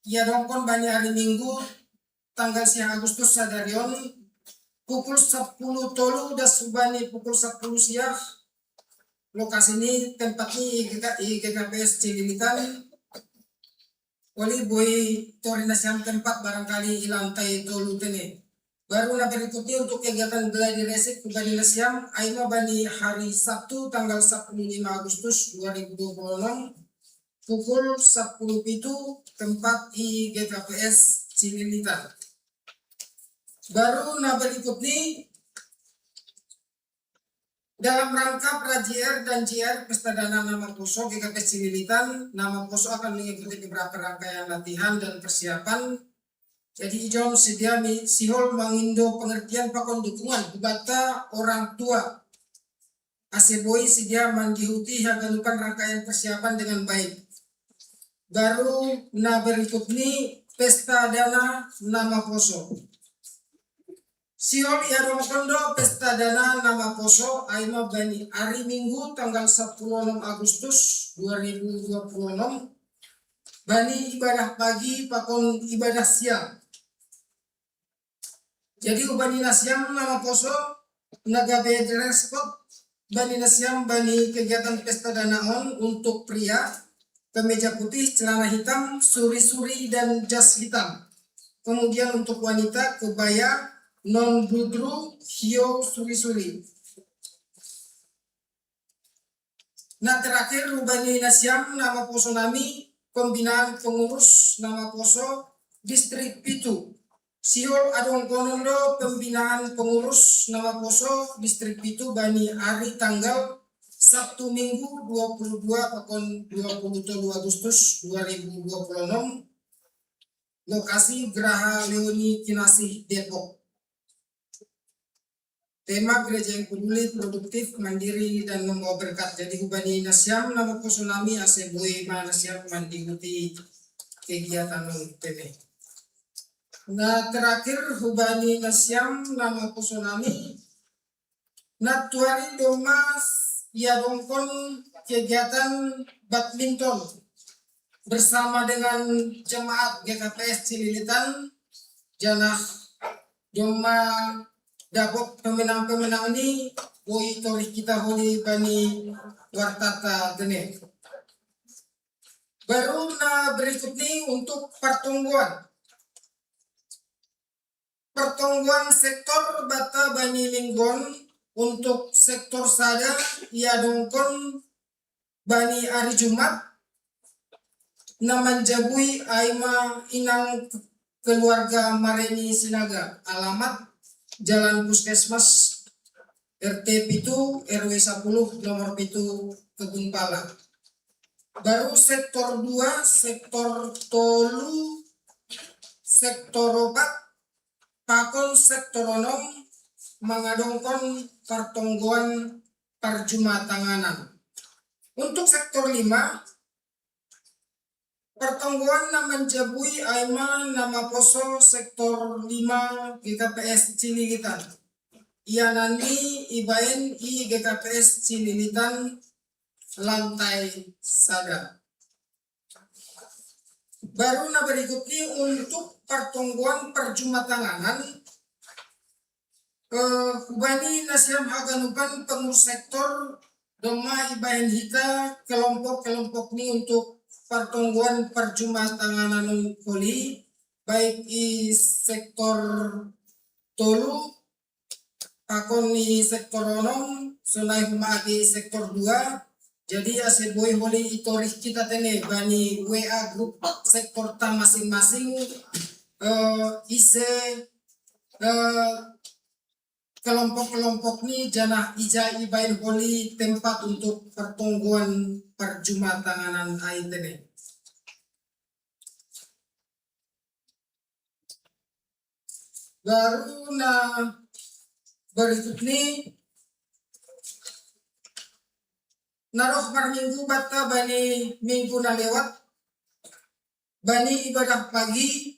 ya dongkon bani hari Minggu tanggal siang Agustus sadarion pukul 10 tolu das subani pukul 10 siang. Lokasi ini tempatnya IGKPS Cililitan. Oli boy torinas yang tempat barangkali di lantai tolu tene. Baru na berikutnya untuk kegiatan gladi resik bani nasiam aima bani hari Sabtu tanggal 15 Agustus 2026 pukul 10 itu tempat IGKPS Cililitan. Baru na berikutnya dalam rangka pra-JR dan JR Pesta Dana Nama Poso GKPS Cililitan, Nama Poso akan mengikuti beberapa rangkaian latihan dan persiapan. Jadi ijom sedia sihol mengindo pengertian pakon dukungan kubata orang tua. Aseboi sedia mandihuti haganukan rangkaian persiapan dengan baik. Baru na berikut ini Pesta Dana Nama Poso. Sihol iadong kondo Pesta Dana Nama Poso aima bani hari Minggu tanggal 10 Agustus 2026 bani ibadah pagi pakon ibadah siang. Jadi ubani nasiam Nama Poso nagabe dress code bani nasiam bani kegiatan Pesta Dana on untuk pria kemeja putih, celana hitam, suri-suri dan jas hitam. Kemudian untuk wanita kebaya non budru hio suri-suri. Nah terakhir ubani nasiam Nama Poso nami pembinaan pengurus Nama Poso distrik Pitu. Siol adong konondo pembinaan pengurus Nama Poso distrik Pitu bani hari tanggal Sabtu Minggu 22 pakon 22 Agustus 2026 lokasi Geraha Leoni Kinasih Depok. Tema gereja yang peduli, produktif, mandiri, dan membawa berkat. Jadi hubani nasiam Nama Poso nami aseboi ma nasiam mandikuti kegiatan ini. Nah terakhir hubani nasiam Nama Poso nami natuari domas ya dongkon kegiatan badminton bersama dengan jemaat GKPS Cililitan janah doma dapot pemenang-pemenang ini boy tori kita holi bani wartata dene. Baru na berikut ini untuk pertumbuhan sektor bata bani linggon untuk sektor sada ia dongkon bani hari Jumat naman jabui aima inang keluarga Mareni Sinaga alamat Jalan Puskesmas RT Pitu RW 10 nomor Pitu Kebun Pala. Baru sektor 2 sektor tolu sektor 4 pakon sektor 6 mengadongkon pertongguan perjumatanganan. Untuk sektor 5 pertongguan naman jabui aima Nama Poso sektor 5 GKPS Cililitan. Ia nanti ibaen i GKPS Cililitan lantai sada. Baru na berikutnya untuk pertongguan perjumatanganan hubani nasiam haganupan pengurus sektor doma ibaen hita kelompok ini untuk pertongguan perjumatanganan koli baik di sektor tolu pakon ni sektor onom sonai humagi sektor 2. Jadi ase boy holi itorih kita tene bani WA grup sektor ta masing-masing ise kelompok-kelompok ni janah ija ibain holi tempat untuk pertongguan perjumatanganan ai tene. Baru na berikut ni naroh par minggu bata bani minggu na lewat bani ibadah pagi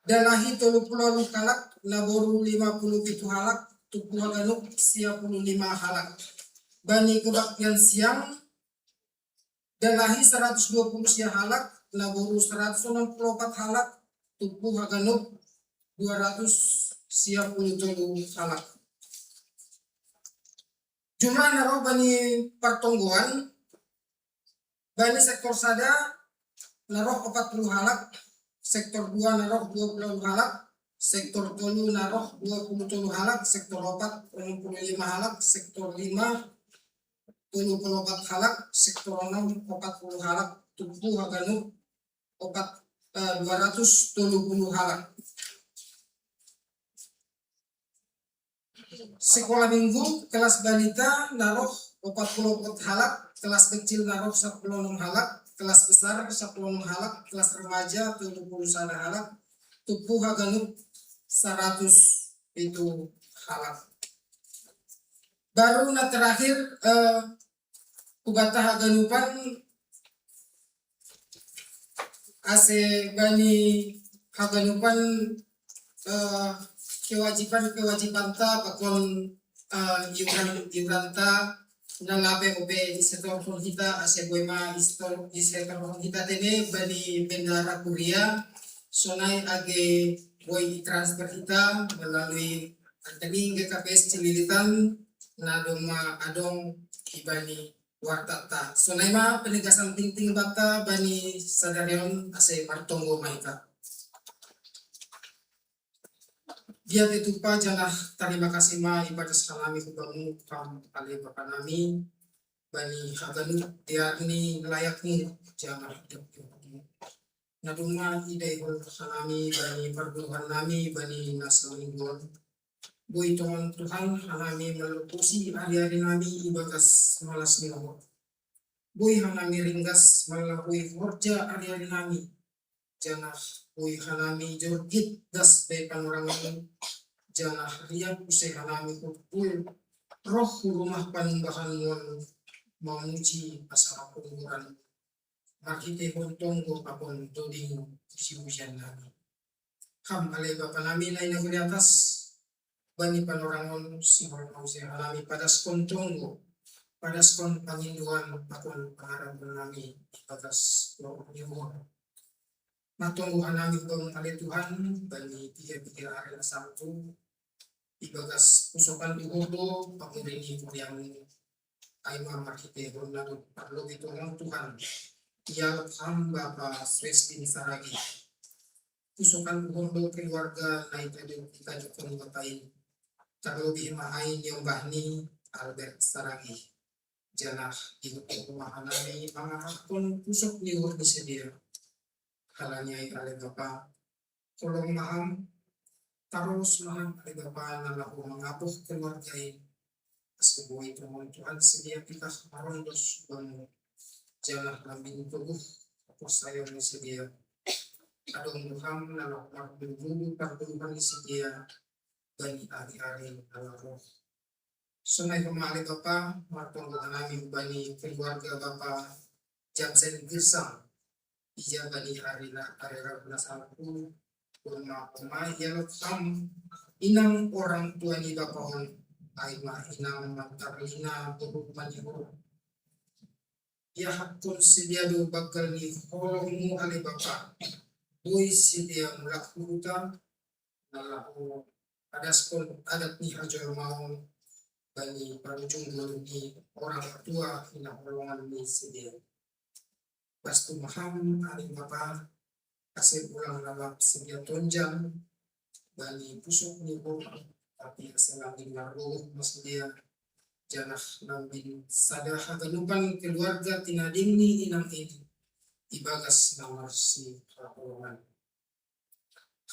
dalahi 30 halak naboru 57 halak tupu haganuk 55 halak bani kebaktian siang dalahi 120 sia halak naboru 164 halak tupu haganuk 293 halak. Jumlah naroh bani pertongguan bani sektor sada naroh 40 halak, sektor 2 naroh 20 halak, sektor 3 naroh 27 halak, sektor 4 65 halak, sektor 5 34 halak, sektor 6 40 halak, tubuh haganuk 270 halak. Sekolah minggu kelas balita naroh 44 halak, kelas kecil naroh 16 halak, kelas besar 16 halak, kelas remaja 71 halak, tubuh haganuk 100 itu halak. Baru na terakhir kubata haganupan ase bani haganupan kewajiban ta pakon iuran ta na labe obe di sektor kita ase boema di sektor kita tene bani bendara kuria sonai age boy transfer kita melalui rekening GKPS Cililitan na adong ibani wartata sonai ma penegasan penting bata bani sadarion ase martonggo maika. Dia ditupa janah terima kasih ma ibadah salami kubamu kam kali bapa nami bani haganu dia ini layakmu janah hidup naduma idai hol salami bani perburuhan nami bani nasaminggon boy Tuhan hanami melupusi hari-hari nami ibadah malas nyawa boy hanami ringgas melakui kerja hari-hari nami janah boy hanami jorgit das be panorangan janah riak usai hanami kumpul roh rumah panumbahan mon memuji asal penguran makite hontonggo apon toding usian nami kam ale bapa nami lain di atas bani panorangon simol usai hanami padas kontonggo padas kon panginduan apon pangarap nami batas roh nyuwon matungguhan namin kong ali Tuhan bani tiga-tiga hari Sabtu ibagas pusokan duhodo pangirini yang ay mamakite na perlu ditolong Tuhan ia hamba pa Srestin Saragi pusokan duhodo keluarga na itadong kita jukong batain terlebih mahain yung bahni Albert Saragi janah inutuh mahanami mga hakon pusok ni Hurni sedia kalanya ale bapa tolong maham terus maham ale bapa nalahu mengapuh keluarga ini sebuah Tuhan sedia kita marondos bang jangan lambing tubuh saya sedia adong maham nalahu marbubu perburuhan sedia bani hari-hari nalahu sunai pemali bapa martonggo nami bani keluarga bapa Jamsen Girsang iya bani harina arera benasaku rumah yang kam inang orang tua ni bapahon aima inang mantarina buruk manjuru ya hakun sedia do bakal ni holongmu ale bapa boy sedia mulak huta nalahu ada skol adat ni hajor mau bani parujung ni orang tua inang holongan ni sedia Pastu maham aling bapa kasih ulang nama sedia tonjang bani pusok ni ho tapi asalangin naruh mas dia janah nambin sadah haganupan keluarga tinading ni inang ini ibagas namar si raporan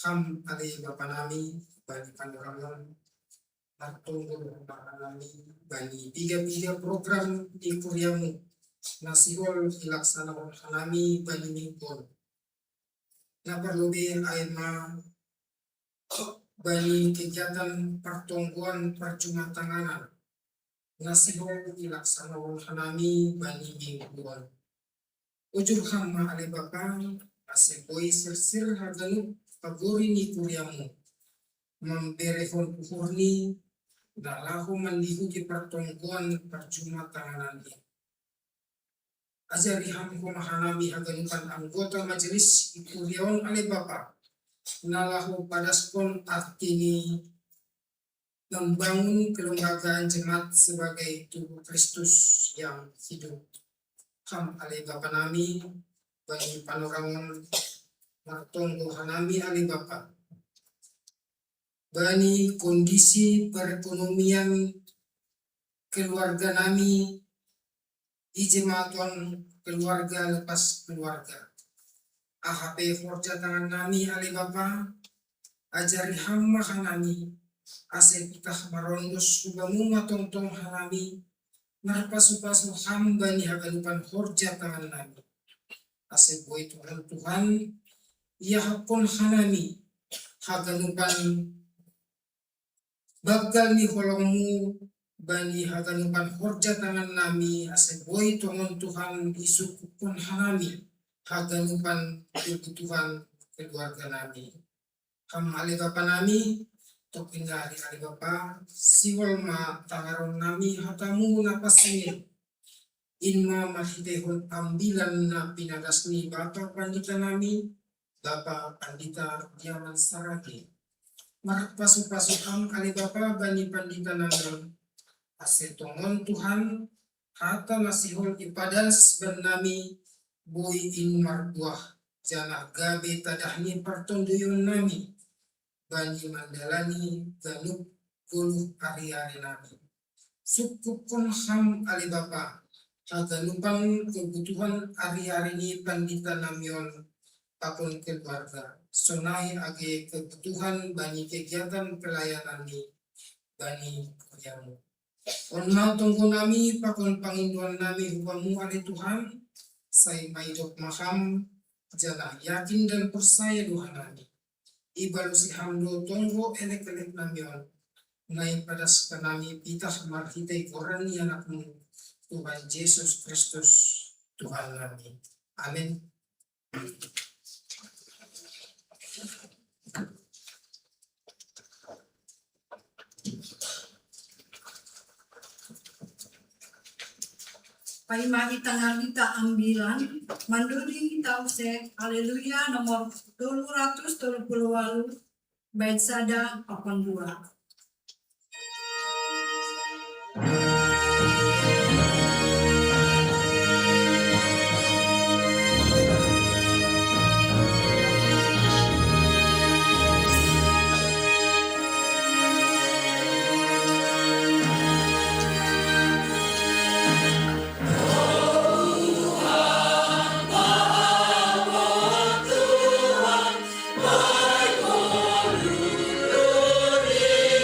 ham alai bapa nami bani pandangan nartunggu bapa nami bani tiga program di kuriamu nasihol ilaksanakan hanami bani mingkon na perlubi ayma bani kegiatan pertongguan perjumatanganan nasihol ilaksanakan hanami bani mingkon ujur hamma ale bapa aseboy sir haganu pagori ni kuriamu memberehon uhurni dalahu mandihu di pertongguan perjumatanganan ini ajari hamko mahanami haganukan anggota majelis ikuriaon ale bapa nalahu padaspon artini membangun kelembagaan jemaat sebagai tubuh Kristus yang hidup. Ham ale bapa nami bani panorangan martonggo hanami ale bapa bani kondisi perekonomian keluarga nami ijematuan keluarga lepas keluarga AHP forja tangan nami ale bapa ajari hamma hanami ase pitah marondos ubamu matongtong hanami narpasu-pasu hamba ni haganupan forja tangan nami ase boy Tuhan ia hakon hanami haganupan bagal ni holongmu bani haganupan horja tangan nami ase boy Tuhan isuk pun hanami haganupan kebutuhan keluarga nami ham ale bapa nami topinga ale bapa siwal ma tangaron nami hatamu napasingin inma mahidehon ambilan na pinagasni bapa pandita nami bapa pandita diaman saragi marak pasu-pasukang ale bapa bani pandita nami asetongon Tuhan hata nasihol ipadas bernami boy in marbuah jana gabe tadahni pertonduyon nami bani mandalani ganup guluh ari-ari nami sukup pun ham ale bapa haganupan kebutuhan ari-ari ni pandita namion pakon keluarga sonai age kebutuhan bani kegiatan pelayanan ni bani kuyamu on mau tunggu nami pakon panginduan nami hubamu ale Tuhan say maidok maham jana yakin dan percaya Tuhan nami ibalu si hamdo tunggu elek-elek namion nai padas kanami pitah marhitai korani anakmu Tuhan Yesus Kristus Tuhan nami amin. Paimagi tangalita ambilan manduri kita use haleluya nomor 238 bait sada 82. Glory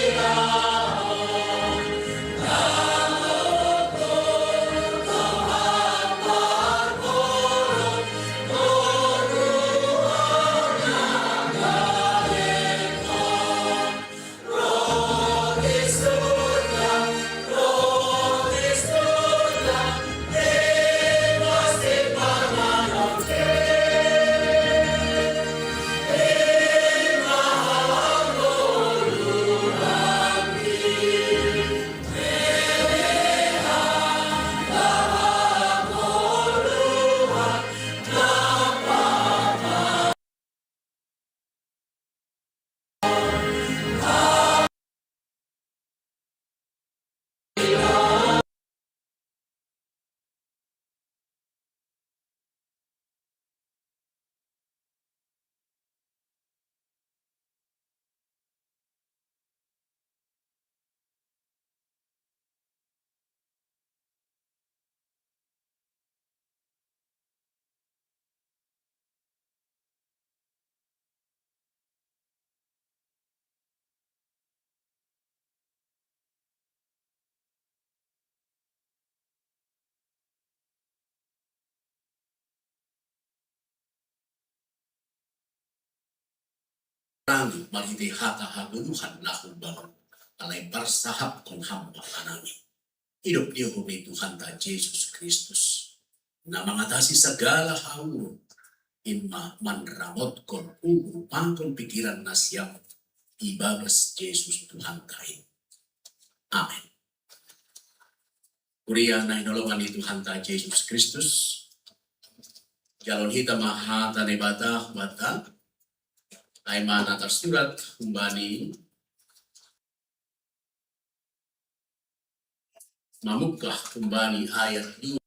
Rami mariti hata hagunuhan lahul balon. Alay parsahap kon hamba kanami. Hidup niyo kami Tuhan ta Yesus Kristus. Na mengatasi segala haur. Inma manramot kon pangkon pikiran na siap. Ibabas Yesus Tuhan kain. Amin. Kuria na inolongan ni Tuhan ta Yesus Kristus. Jalon hita mahata ni bata ay mana tersurat kembali memukah kembali ayat 2.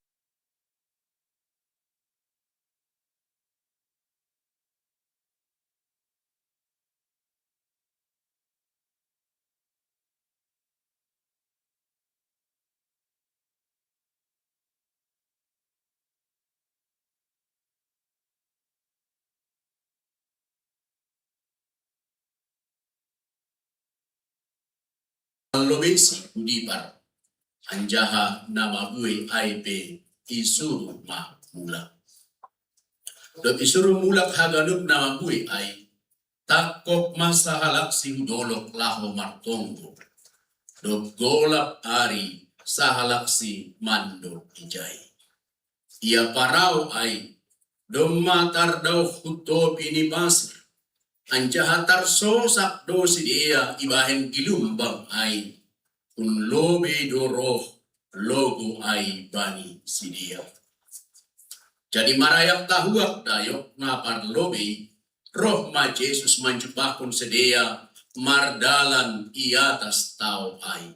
Lobesi Budibar Anjaha nama gue aipe isuru ma mulak. Dot isuru mulak haganuk nama gue ai takok masa halak sing dolok laho martonggo. Dot golap ari sahalak si mando ijai. Ia parau ai domma tardau huto pini pasir. Anjahatar sosak dosi dia ibahen gilumbang ai kun lobe doroh logo ai bani sidia. Jadi marayak tahuak dayok napar lobe roh ma Yesus manjubakun sedia mardalan iatas tau ai.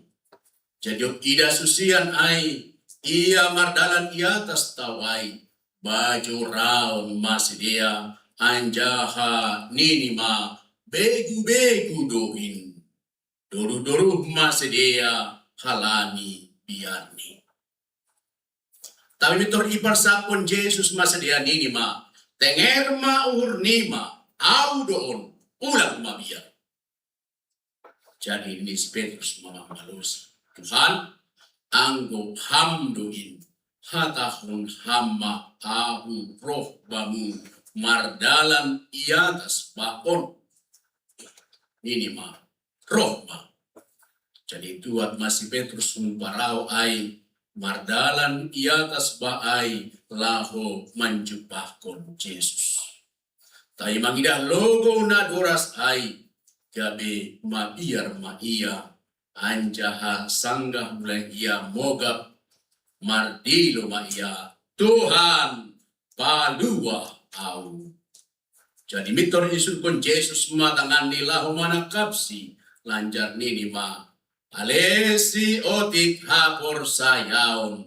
Jadi ida susian ai ia mardalan iatas tau ai baju raun masidia anjaha ninima begu-begu doin. Doru-doru masedia halani biarni. Tapi mitor ipar sapon Yesus masedia ninima. Tengerma urnima. Audoon. Ulang mabiar. Jadi ini Petrus mamamalos. Tuhan, anggo hamduin. Hatahun hamma ahu roh bamu. Mardalan iatas bakon. Ninima. Rohma. Jadi tuat masih Petrus parau ai mardalan iatas baai laho manjupahkon Yesus. Tai mangidah logo na doras ai gabe mabiar maia anjaha sanggah mulai ia mogap mardilo maia Tuhan palua au. Jadi mitor isu kon Yesus matangan nilahu manakapsi lanjar nini ma alesi otik hapor sayaon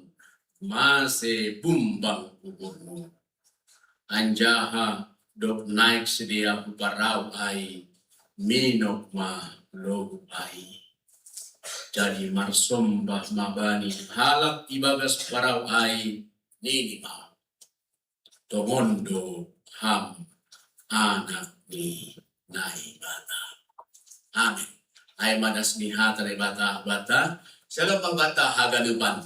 mase bumbang uburmu anjaha dok naik sedia parau ai minok ma logu ai. Jadi marsombah mabani halak ibagas parau ai nini ma tomondo ham anak ni naibata. Amin. Ay manas ni hata ni bata. Siapa pang bata haganupan.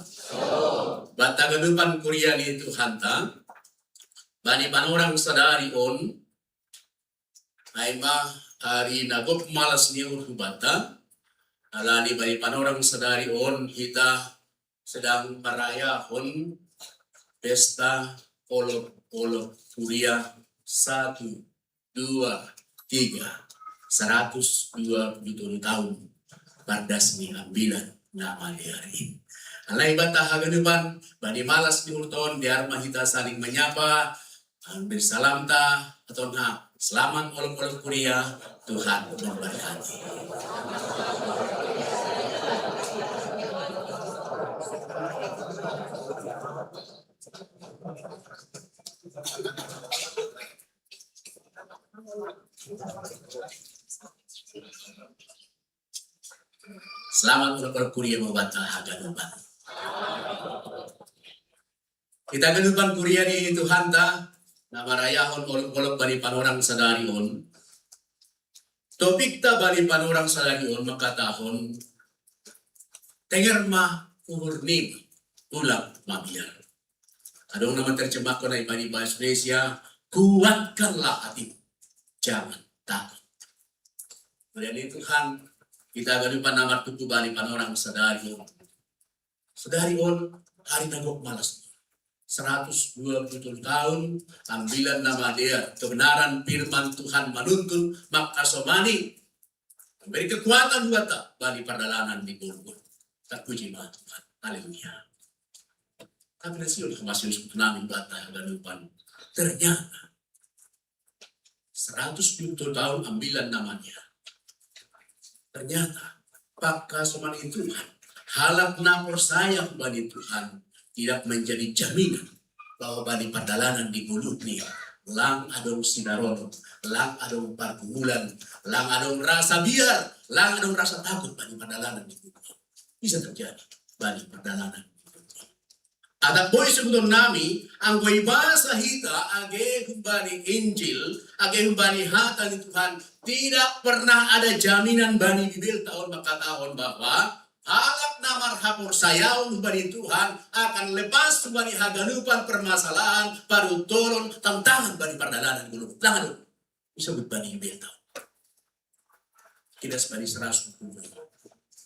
Bata ganupan Korea ni Tuhan ta. Bani panorang sadari on. Ay ma hari nagop malas ni bata. Alani bani panorang sadari on kita sedang marayahon pesta olok Korea 1, 2, 3. 127 tahun bardasmi ambilan nama hari. Alai bata haganupan bani malas di urton biar mahita saling menyapa ambil salam ta atau na selamat olok-olok Korea Tuhan memberkati. Selamat untuk Korea membantah haganupan. Kita ganupan Korea ni Tuhan ta nama rayahon olok-olok bani panorang sadarion. Topik ta bani panorang sadarion makatahon tengerma umurnim ulang mabiar. Adong nama terjemahkan dari bani bahasa Indonesia, kuatkanlah hatimu, jangan takut. Kemudian Tuhan, kita gadupan nama tutu bani panorang sadari on hari nagok malas. 120 tahun ambilan nama dia, kebenaran firman Tuhan menuntun maka somani beri kekuatan buat tak bani perjalanan di Golgota. Tak puji nama Tuhan. Haleluya. Tapi nasiul masih usut nami bata gadupan. Ternyata 120 tahun ambilan namanya. Ternyata maka somani Tuhan halap napor sayang bani Tuhan tidak menjadi jaminan bahwa bani perjalanan di Gulut nih lang adong sinaron, lang adong pargumulan, lang adong rasa biar, lang adong rasa takut bani perjalanan di Gulut. Bisa terjadi bani perjalanan. Ada boy sebelum nami, ang boy bahasa hita, age humbani Injil, age humbani hata ni Tuhan, tidak pernah ada jaminan bani Bibel tahun maka tahun bahwa halap namar hapur sayaw bani Tuhan akan lepas bani haganupan permasalahan baru turun tantangan bani perjalanan dulu. Tangan dulu. Disebut bani beta. Kita sebani serasu.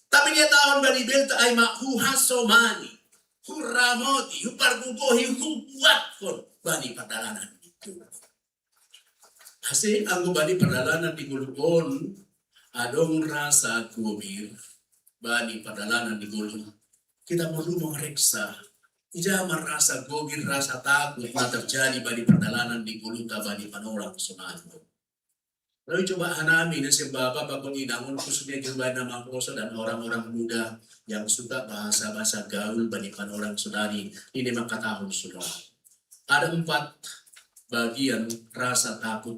Tapi dia tahun bani beta ay mahuhasomani, huramoti, hupargugohi, hubuat kon bani perjalanan itu. Hasil ang bani perjalanan di gulukon adong rasa gumir. Bani perjalanan di Golgota, kita perlu memeriksa. Ija merasa gogir, rasa takut yang terjadi bani perjalanan di Golgota, bani panorang sunano. Lalu coba hanami na si Bapa bakon inangon khususnya jumlah nama koso dan orang-orang muda yang suka bahasa-bahasa gaul bani panorang sunani ini makatahun sudah. Ada 4 bagian rasa takut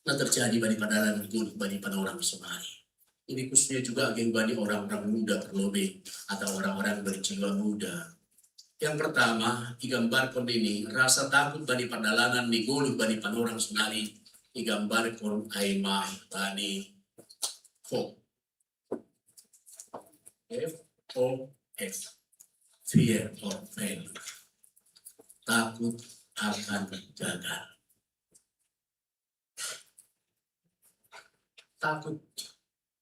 yang terjadi bani perjalanan di Golgota, bani panorang sunani. Ini khususnya juga agen bani orang-orang muda terlebih atau orang-orang berjiwa muda. Yang pertama, digambarkan ini rasa takut bani perjalanan di Golgota, bani panorang sunari, digambarkan aima bani hope. F-O-F. Fear of failure. Takut akan gagal. Takut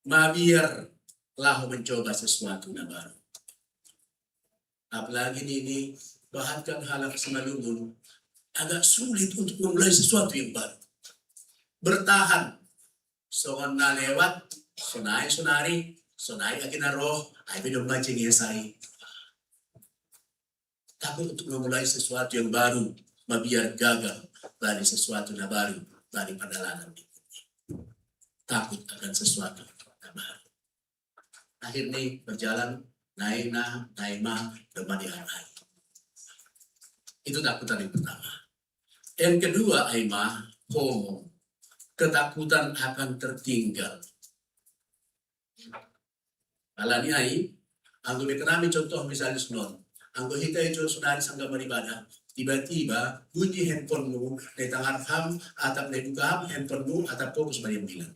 mabiarlah mencoba sesuatu yang baru. Apalagi ini bahkan halak semalungun agak sulit untuk memulai sesuatu yang baru. Bertahan. Songan na lewat, sunari, akin na roh, ay pinumacing yasay. Takut untuk memulai sesuatu yang baru, mabiar gagal dari sesuatu yang baru, dari perjalanan ini. Takut akan sesuatu. Akhirnya berjalan naik demadiharai. Itu takutan yang pertama. Yang kedua, aima homo, ketakutan akan tertinggal. Alani ai, anggo mekenami contoh misalnya sunon, anggo hita itu sunari sangga beribadah, tiba-tiba bunyi handphonemu di tangan ham atau di buka handphonemu atau fokus bari bilang.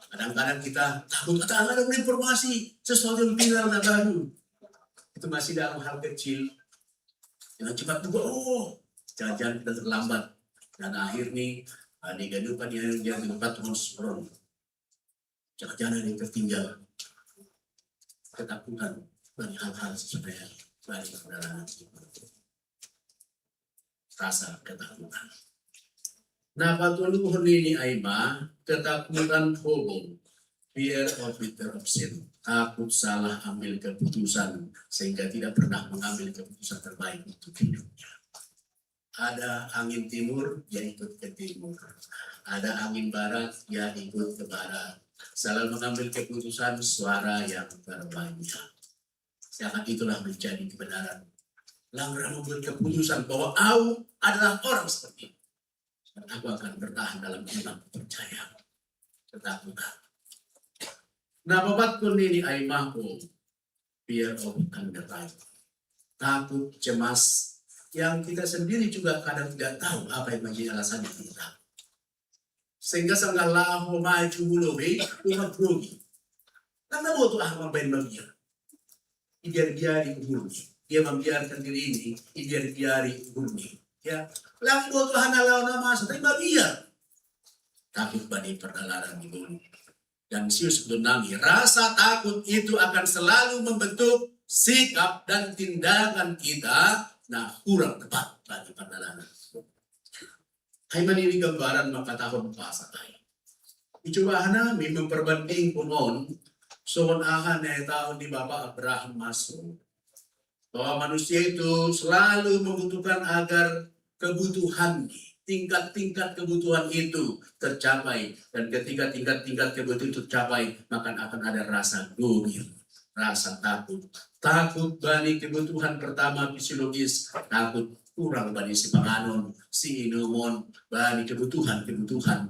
Kadang-kadang kita takut ada informasi sesuatu yang viral dan baru. Itu masih dalam hal kecil. Jangan cepat buka, jangan kita terlambat. Dan akhirnya di gadupan yang tempat spron. Jangan-jangan yang tertinggal. Ketakutan dari hal-hal sesuatu yang dari perjalanan. Rasa ketakutan. Nah, patuluhun ini aima, ketakutan hubung, fear of interruption, takut salah ambil keputusan, sehingga tidak pernah mengambil keputusan terbaik untuk hidupnya. Ada angin timur, ya ikut ke timur. Ada angin barat, ya ikut ke barat. Salah mengambil keputusan, suara yang terbanyak. Jangan itulah menjadi kebenaran. Langkah membuat keputusan bahwa aku adalah orang seperti itu. Dan aku akan bertahan dalam iman percaya. Ketakutan. Nah, babat pun ini aimahu. Fear of uncertainty. Takut, cemas. Yang kita sendiri juga kadang tidak tahu apa yang menjadi alasan kita. Sehingga sangat lahu maju hulubi, umat rugi. Karena butuh ahmad bain bagian. Biar-biar di hulubi. dia membiarkan diri ini, biari bumi. Ya, lang botohan na lao na masa, tayo mabiar. Takut bani perdalaran di bumi. Dan Yesus nami, rasa takut itu akan selalu membentuk sikap dan tindakan kita na kurang tepat bagi perdalaran. Hai manini gambaran makatahon pasa tayo. Icobahan namin memperbanding punon soon ahan na tahun di Bapak Abraham masuk. Bahwa manusia itu selalu membutuhkan agar kebutuhan, tingkat-tingkat kebutuhan itu tercapai. Dan ketika tingkat-tingkat kebutuhan itu tercapai, maka akan ada rasa gumir, rasa takut. Takut bani kebutuhan pertama fisiologis, takut kurang bani si panganon, si inumon, bani kebutuhan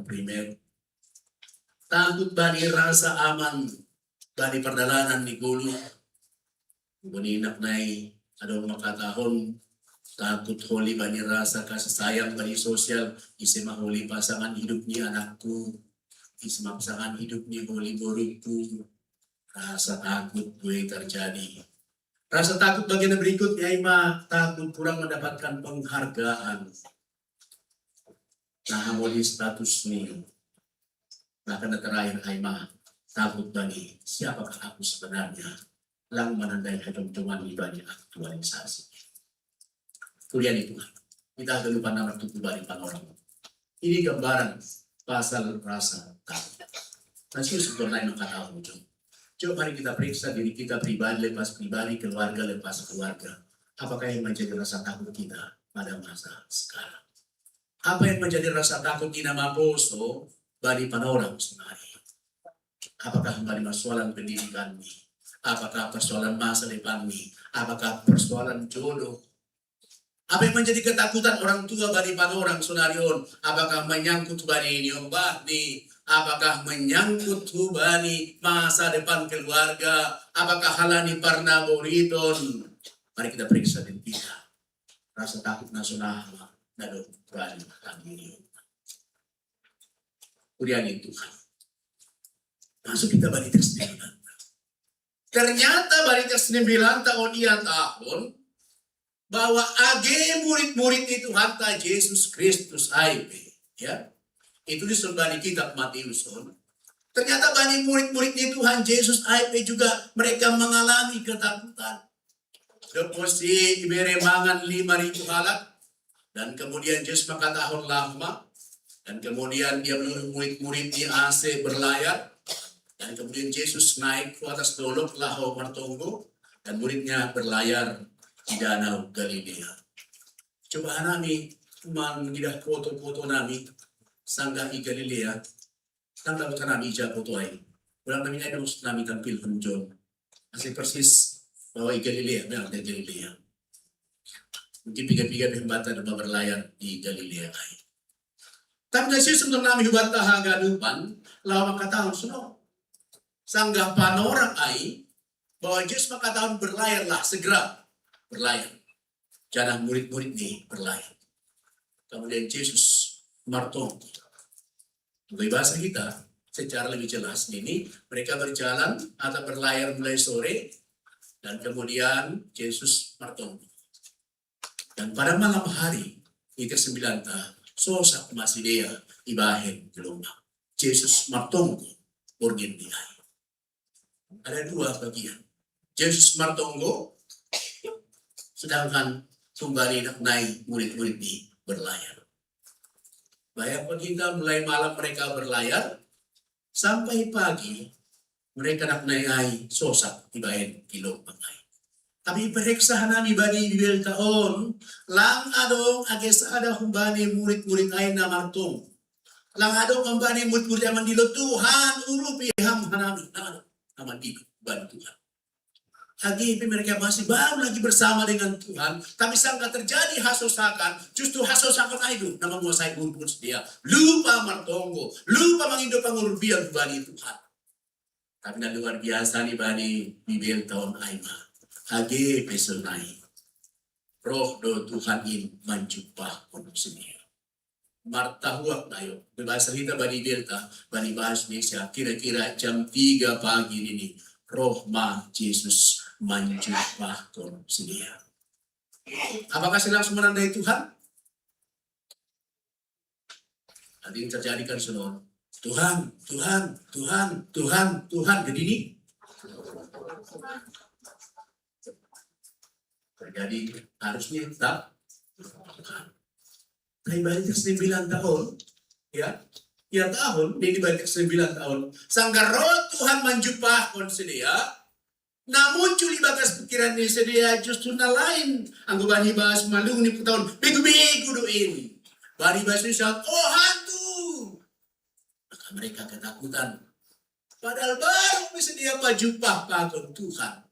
primer. Takut bani rasa aman, bani perdalanan di gulu. Buninak nai ada makatahon, takut holi bani rasa kasih sayang bani sosial, isi mahuli pasangan hidup ni anakku, isi pasangan hidup ni holi boruku. Rasa takut gue terjadi. Rasa takut bagian berikutnya ima, takut kurang mendapatkan penghargaan. Nah, holi status ni. Nah, karena terakhir Aima takut bagi siapakah aku sebenarnya, lang menandai ketentuan ibadah aktualisasi. Kuliah itu, kita agak lupa nomor 7 bagi panorang. Ini gambaran pasal rasa takut. Nah, Yesus lain mengatakan ujung. Coba mari kita periksa diri kita pribadi lepas pribadi, keluarga lepas keluarga. Apakah yang menjadi rasa takut kita pada masa sekarang? Apa yang menjadi rasa takut kita maposo bagi panorang sebenarnya? Apakah kembali persoalan pendidikan ini? Apakah persoalan masa depan ini? Apakah persoalan jodoh? Apa yang menjadi ketakutan orang tua bagi panorang sonarion? Apakah menyangkut bani nyombah nih? Apakah menyangkut bani masa depan keluarga? Apakah halani parna boriton? Mari kita periksa diri kita. Rasa takut nasional dan bani kami. Kemudian itu masuk kita balik ke 9. Ternyata balik ke 9 tahun bahwa age murid-murid itu hantar Yesus Kristus IP, ya. Itu disebut di kitab Matius. Ternyata bani murid-murid itu Tuhan Yesus IP juga mereka mengalami ketakutan. Keposi ibere mangan 5.000 halak dan kemudian Yesus makatahon lama. Dan kemudian dia menyuruh murid-murid di AC berlayar. Dan kemudian Yesus naik ke atas dolok Lahu Martonggo. Dan muridnya berlayar di Danau Galilea. Coba nami, mengidah foto-foto nami. Sangga di Galilea. Tanggal ka nami ija foto ay. Walang namin ay nami tampil ng John. Kasi persis bahwa di Galilea. Memang di Galilea. Mungkin piga-piga ng bata na berlayar di Galilea ay. Tapi na Yesus untuk nami hubat tahaganupan, lawa makatahon suno. Sanggah panorang ay, bahwa Yesus makatahon berlayarlah, segera berlayar. Jangan murid-murid ini berlayar. Kemudian Yesus martong. Bagi bahasa kita, secara lebih jelas ini, mereka berjalan atau berlayar mulai sore, dan kemudian Yesus martong. Dan pada malam hari, itu 9 sosak Masidea ibahin gelombang. Yesus martonggo borgin nilai. Ada 2 bagian. Yesus martonggo, sedangkan kembali naik murid-murid di berlayar. Bayang kita mulai malam mereka berlayar, sampai pagi mereka nak naik sosak ibahin gelombang. Tapi periksa nami bani bibel taon, lang adong ages ada humbani murid-murid ay na martong. Lang adong humbani murid-murid ay mandilo Tuhan urupi ham hanami. Naman dito, bani Tuhan. Lagi mereka masih baru lagi bersama dengan Tuhan, tapi sangka terjadi hasosakan, justru hasosakan itu nama menguasai kumpul sedia. Lupa martonggo, lupa mengindo pangurbian bani Tuhan. Tapi na luar biasa nih bani bibel taon aima. Hage pesenai. Roh do Tuhan in menjupah pun sendiri. Martahuak tayo. Berbahasa kita bani delta, bani bahasa Indonesia, kira-kira jam 3 pagi ini, roh ma Yesus menjupah pun sendiri. Apakah sedang menandai Tuhan? Nanti yang terjadi kan saudara. Tuhan, Tuhan, Tuhan, Tuhan, Tuhan. Jadi ini terjadi harusnya tetap Tuhan. Tapi balik 9 tahun, ya tahun, ini balik 9 tahun. Sangka roh Tuhan menjumpa sedia, na muncul di bagas pikiran ni sedia justru na lain. Anggo bani bahas malung ni tahun, begu-begu do ini. Bani bahas ni saat, oh hantu. Maka mereka ketakutan. Padahal baru bersedia jumpa pakon Tuhan.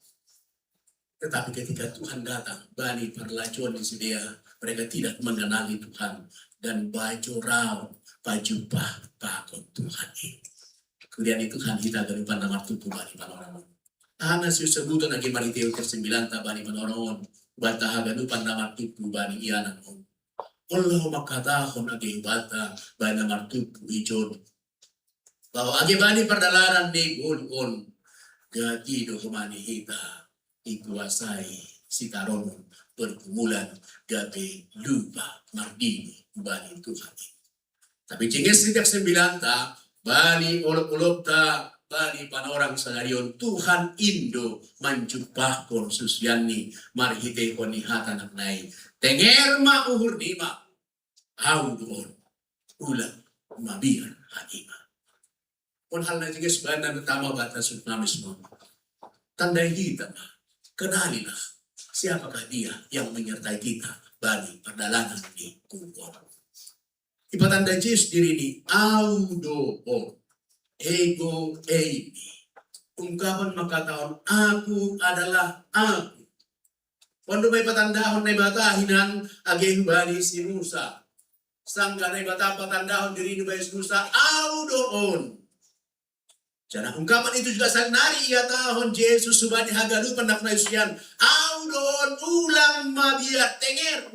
Tetapi ketika Tuhan datang, bani perlacuan di sedia, mereka tidak mengenali Tuhan dan baju raw, baju pakon Tuhan ini. Kemudian itu Tuhan kita galupan nama tubuh bani panoron. Tahanan sebutan lagi Mariteo ke-9 bani panoron, bataha galupan nama tubuh bani iyanan. Allah makatahon agi bata bani nama tubuh ijon. Bahwa agi bani perdalaran ni on gati do kumani hita ikuasai sitaron pergumulan gabi lupa mardini bani Tuhan. Tapi jengges sejak 9 ta bani olok-olok ta bani panorang sanarion Tuhan Indo menjumpa konsusiani marhite koni hatanak nai tengerma uhur nima haudon ulang mabir hanima. Pun hal na jengges bana utama batas namis mo tandai kita kenalilah siapakah dia yang menyertai kita bagi perjalanan di kubur. Ipatanda Yesus diri ini audo ego eimi. Ungkapan makataon aku adalah aku. Quando may patandahon na ibatahinan ageng bani si Musa. Sangka na ibata patandahon diri ni Yesus Musa audoon. Jangan ungkapan itu juga sanari ia tahun Yesus subani hagalupan nak naisian audon ulang mabiat tenger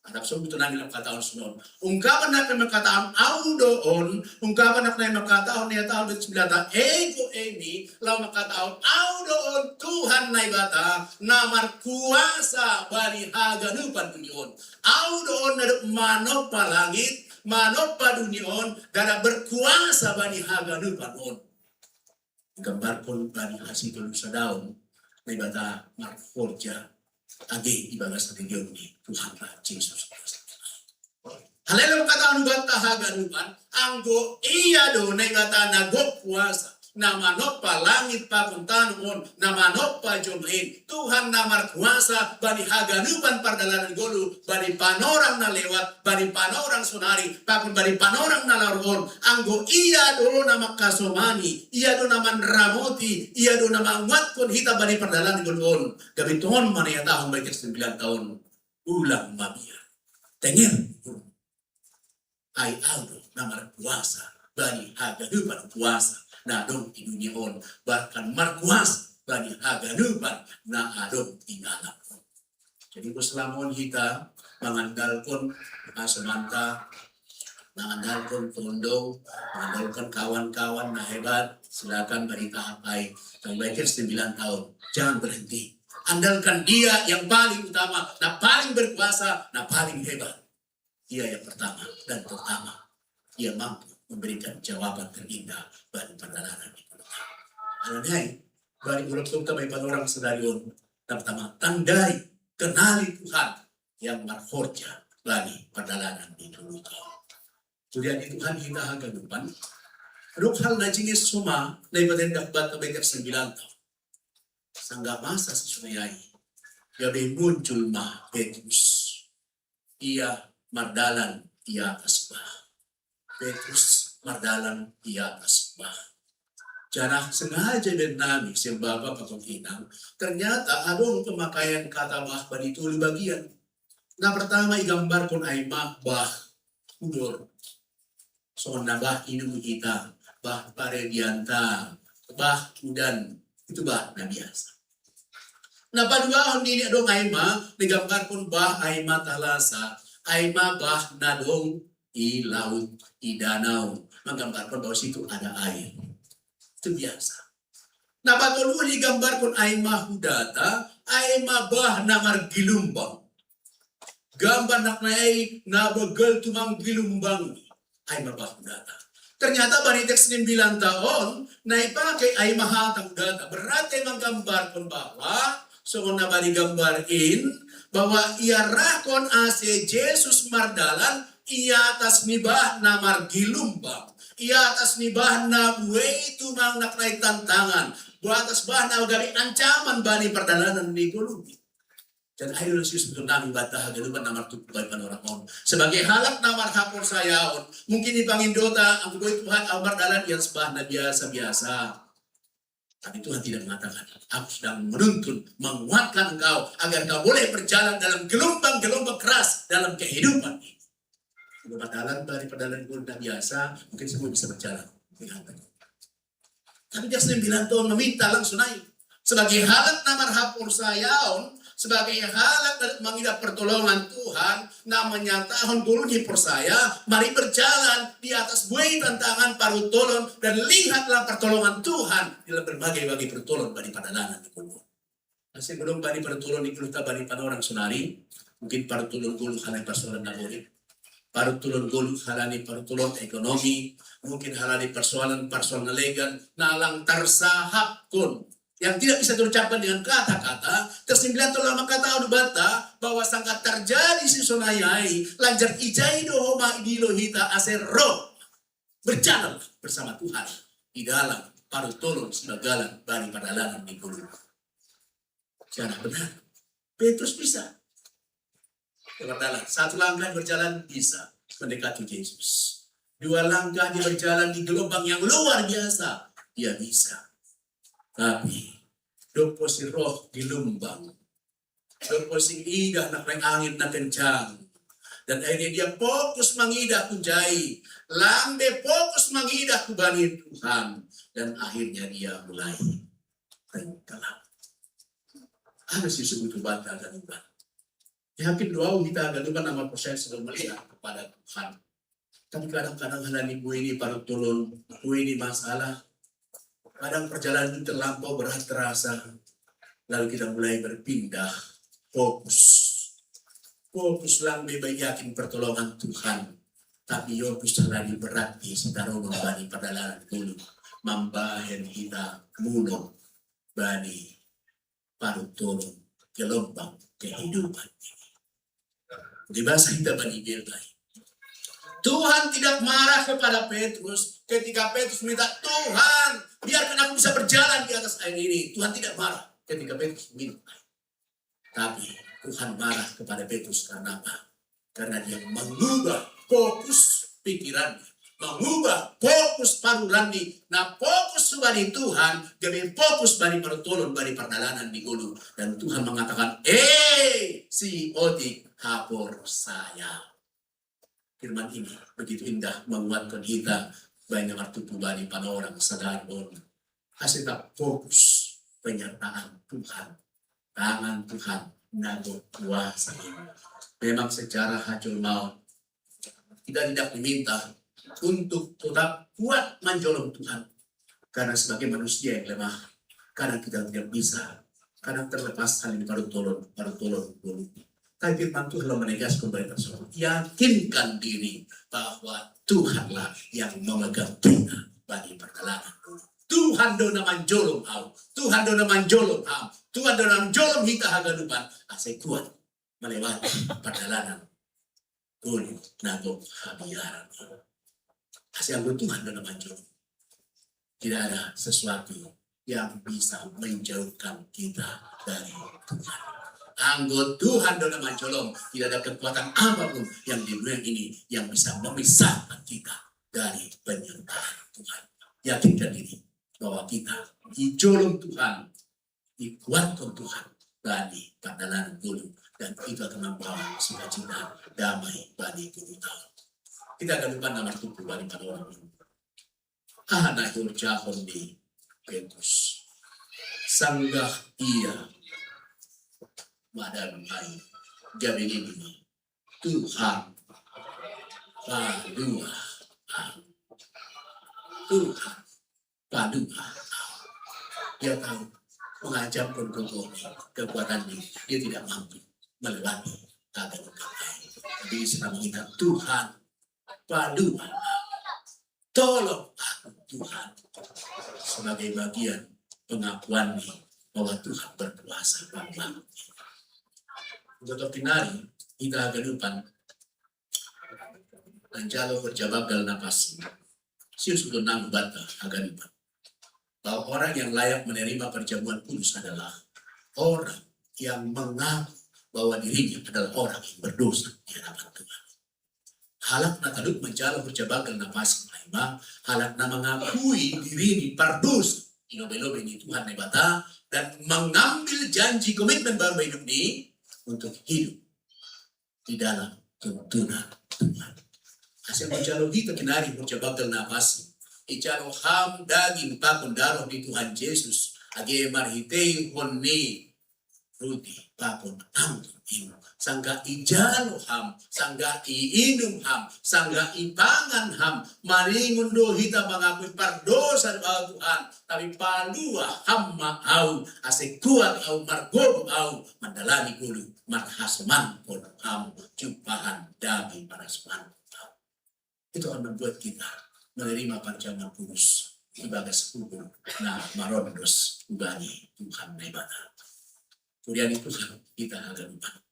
anak sebut nani nak kataon sunon ungkapan nak makataon audon ungkapan nak makataon ia tahun 9 ego emi lau makataon audon Tuhan naibata namar kuasa bari hagalupan union audon naduk manopa langit manopa dunion gada berkuasa bani hagalupan on. Gambar pun bani hasil dulu sadaun na ibata marforja agi ibagas sa region ni Tuhan na Jesus Christ. Halalang kataan ubat tahaganupan anggo iya do na ibata nagok puasa na manok pa langit pa puntanon na manok pa jomhin Tuhan na markuasa bani haganupan pardalanan golo bani panorang na lewat bani panorang sunari pakun bani panorang na laron anggo iya do na makasomani iya do na manramoti iya do na manguat kon hita bani pardalanan golon gabiton man ya tahun baik 9 tahun ulang mabia tengir ay audo na markuasa bani haganupan puasa na adong inunion bahkan markuas bani haganupan na adong ingalap. Jadi ko selamon kita mengandalkan semanta, mengandalkan tondo, mengandalkan kawan-kawan na hebat, silakan berita apai. Terbaiknya 9 tahun, jangan berhenti. Andalkan dia yang paling utama, na paling berkuasa, na paling hebat. Dia yang pertama dan terutama. Dia mampu memberikan jawaban terindah bagi perjalanan itu. Alanai, bagi ulang kami panorang sedarion, pertama tandai kenali Tuhan yang marforja bagi perjalanan itu. Kemudian itu Tuhan kita haganupan. Ruk hal na jingis suma na ipatendak bat kabekar 9 tahun. Sangga masa sesunayay, gabi muncul ma Petrus. Ia mardalan ia atas bah. Petrus mardalan di atas bah. Jangan sengaja dan nami si Bapak Pakunginang. Ternyata adong pemakaian kata bah panituli bagian. Na pertama igambar kon ay bah udor. So na bah inum kita, bah paredianta, bah udan. Itu bah na biasa. Na paduahon dini adong ay digambar kon bah ay talasa, ay bah nadong i laut, i danau, menggambarkan bahwa situ ada air. Itu biasa. Nah, patulun digambarkan ay mahudata, ay mabah namar gilumbang. gambar naknai na begel tumang gilumbang ay mapakudata. Ternyata bani teks 9 tahun na ipakai ay mahatang data. Berarti menggambar pun bahwa so na bani gambarin bahwa ia rakon ase Jesus mardalan ia atas nibah na margilumbang. Ia atas nibah na buhay tumang naknai tantangan. Buat atas bah na gali ancaman bani perdalanan ni gulungi. Dan ayo Yesus betul nami batah galuban namar tupai panorakon. Sebagai halak namar hapor sayaon, mungkin dipangindota ang buhay Tuhan amar dalan yang sebah na biasa-biasa. Tapi Tuhan tidak mengatakan, aku sedang menuntun, menguatkan engkau agar kau boleh berjalan dalam gelombang-gelombang keras dalam kehidupan ini. Dalam dari perdalan guna biasa, mungkin semua bisa berjalan dengan baik. Tapi dia 9 tahun meminta langsung naik. Sebagai halak namar hapor sayaon, sebagai halak mengidah pertolongan Tuhan, namanya tahun dulu dipersaya, mari berjalan di atas buai tantangan paru tolong dan lihatlah pertolongan Tuhan dalam berbagai-bagai pertolongan bagi padalanan di kuno. Masih belum bagi pertolongan di kuno bagi orang sunari, mungkin pertolongan dulu halai persoalan nagori, pertolongan dulu halai pertolongan ekonomi, mungkin halai persoalan legal, nalang tersahap kun. Yang tidak bisa diucapkan dengan kata-kata, tersimbilan lama kata bata bahwa sangka terjadi si sonayai lanjar ijai dohoma idilohita aser roh berjalan bersama Tuhan di dalam paru tolong segala bani padalanan di gulu. Cara benar, Petrus bisa berjalan. 1 langkah berjalan bisa mendekati Yesus. 2 langkah dia berjalan di gelombang yang luar biasa, dia bisa. Tapi dopo si roh dilumbang, dopo si idah na angin na kencang, dan akhirnya dia fokus mengidah kunjai, lambe fokus mengidah kubani Tuhan, dan akhirnya dia mulai tenggelam. Ada sih sebut bata galuban. Yakin doa kita galuban nama proses sedang melihat kepada Tuhan. Tapi kadang-kadang halani gue ini para tolong, gue ini masalah. Kadang perjalanan itu terlampau berat terasa. Lalu kita mulai berpindah fokus. Fokus lang bebay yakin pertolongan Tuhan. Tapi fokus terlalu berat di sekarang membani perjalanan dulu. Membahen kita mulung bani paru tolong gelombang kehidupan ini. Di bahasa kita bani berbaik. Tuhan tidak marah kepada Petrus ketika Petrus minta, Tuhan, biarkan aku bisa berjalan di atas air ini. Tuhan tidak marah ketika Petrus minta. Tapi Tuhan marah kepada Petrus karena apa? Karena dia mengubah fokus pikirannya, mengubah fokus parurani. Nah, fokus bagi Tuhan, jadi fokus bagi pertolongan, bagi perdalanan di gulu. Dan Tuhan mengatakan, si Odik hapor saya. Firman ini begitu indah menguatkan kita banyak waktu bani pada orang sadar pun kasih tak fokus penyertaan Tuhan, tangan Tuhan nago kuasa ini. Memang secara hajul maut kita tidak diminta untuk tetap kuat menjolong Tuhan karena sebagai manusia yang lemah, karena kita tidak bisa, karena terlepas hal ini baru tolong dulu. Tapi firman Tuhan menegaskan kepada tersebut, yakinkan diri bahwa Tuhanlah yang memegang kita bagi perjalanan. Tuhan dona manjolong kau, Tuhan dona manjolong kau, Tuhan dona manjolong kita hagadupan. Asai kuat melewati perjalanan gunung nago habiaran. Asai anggo Tuhan dona manjolong. Tidak ada sesuatu yang bisa menjauhkan kita dari Tuhan. Anggot Tuhan dona mancolong, tidak ada kekuatan apapun yang di dunia ini yang bisa memisahkan kita dari penyertaan Tuhan. Yakinkan diri bahwa kita dijolong Tuhan, dikuatkan Tuhan dari perjalanan gunung, dan itu akan membawa sukacita damai bagi gunung tahun. Kita akan lupa nama tubuh bagi pada orang ini. Anak jahon di Petrus, sanggah ia madamai gabi ini Tuhan padua Tuhan padua dia tahu mengajarkan kekuatan dia tidak mampu melewati kagak pakai. Tapi sekarang kita Tuhan, paduan, tolong aku Tuhan sebagai bagian pengakuan bahwa Tuhan berkuasa bang. Untuk pinari kita kehidupan dan jalo berjabagal napas. Sius untuk nang bata agaripan. Bahwa orang yang layak menerima perjamuan kudus adalah orang yang mengaku bahwa dirinya adalah orang yang berdosa di hadapan Tuhan. Halak na kaduk menjalo berjabagal napas laima, halak na mengakui diri di pardus inobelobe ini Tuhan nebata dan mengambil janji komitmen baru hidup ini untuk hidup di dalam tuntunan Tuhan. Hasil menjalo kita kinari berjabagal napas. Ijalo ham daging pakon darah di Tuhan Yesus. Age marhitei honni rudi pakon am ino. Sangga ijalo ham, sangga iinum ham, sangga ipangan ham. Maringun do hita mengakui pardosa bahwa Tuhan. Tapi palua ham au ase kuat au margobo au mandalani gulu marhasman pon ham jumpahan daging parasman. Itu akan membuat kita menerima perjamuan kudus ibadah sepuluh nah marondos ubani Tuhan nebata. Kemudian itu kita akan lupa.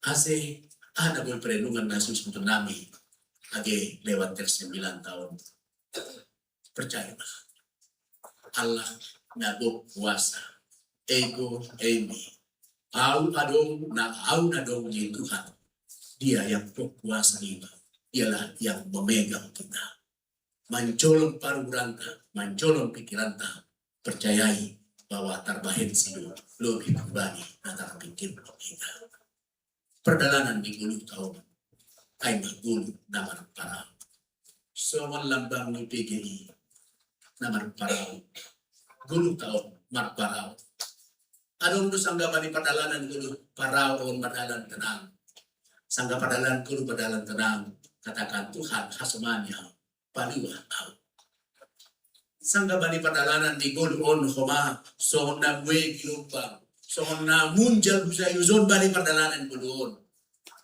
Ase ada perlindungan nasus untuk nami age lewat 9 tahun. Percayalah Allah nagok kuasa ego emi au adong na au nadong di Tuhan. Dia yang berkuasa ini. Dialah yang memegang kita. Mancolong paruranta, mancolong pikiranta, percayai bahwa terbahin sido lebih berbani antara pikir kita. Perjalanan di 10 tahun, ay magulu naman para. So lambang ni PGI naman para. 10 tahun marparao. Anong sanggapan ni padalanan gulu parao o madalan tenang. Sangga padalan gulu padalan tenang. Katakan Tuhan hasmanya paliwa tau. Sangga bani padalanan di gol on homa so na gue gilumpang so na munjal bisa yuzon bani padalanan gulon.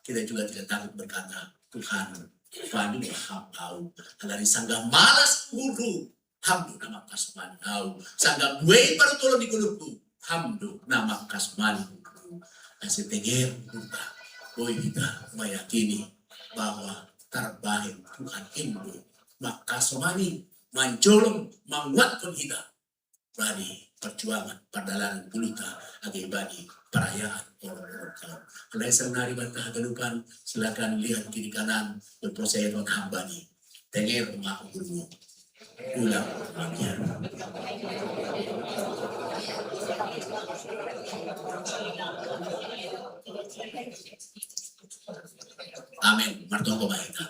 Kita juga tidak takut berkata Tuhan paliwa tau. Alari sangga malas guru hamdu nama kasmani tau. Sangga gue baru tolong di gulupku hamdu nama kasmani guru. Nasi tenger kita boy kita meyakini bahwa terbaik Tuhan Indo maka somani mancolong menguatkan kita bani perjuangan padalan buluta agibani perayaan orang-orang. Kalau senari bantah kedupan silakan lihat kiri kanan berproses hambani tenger rumah guru ulang bagian. Amin. Martoko mahita.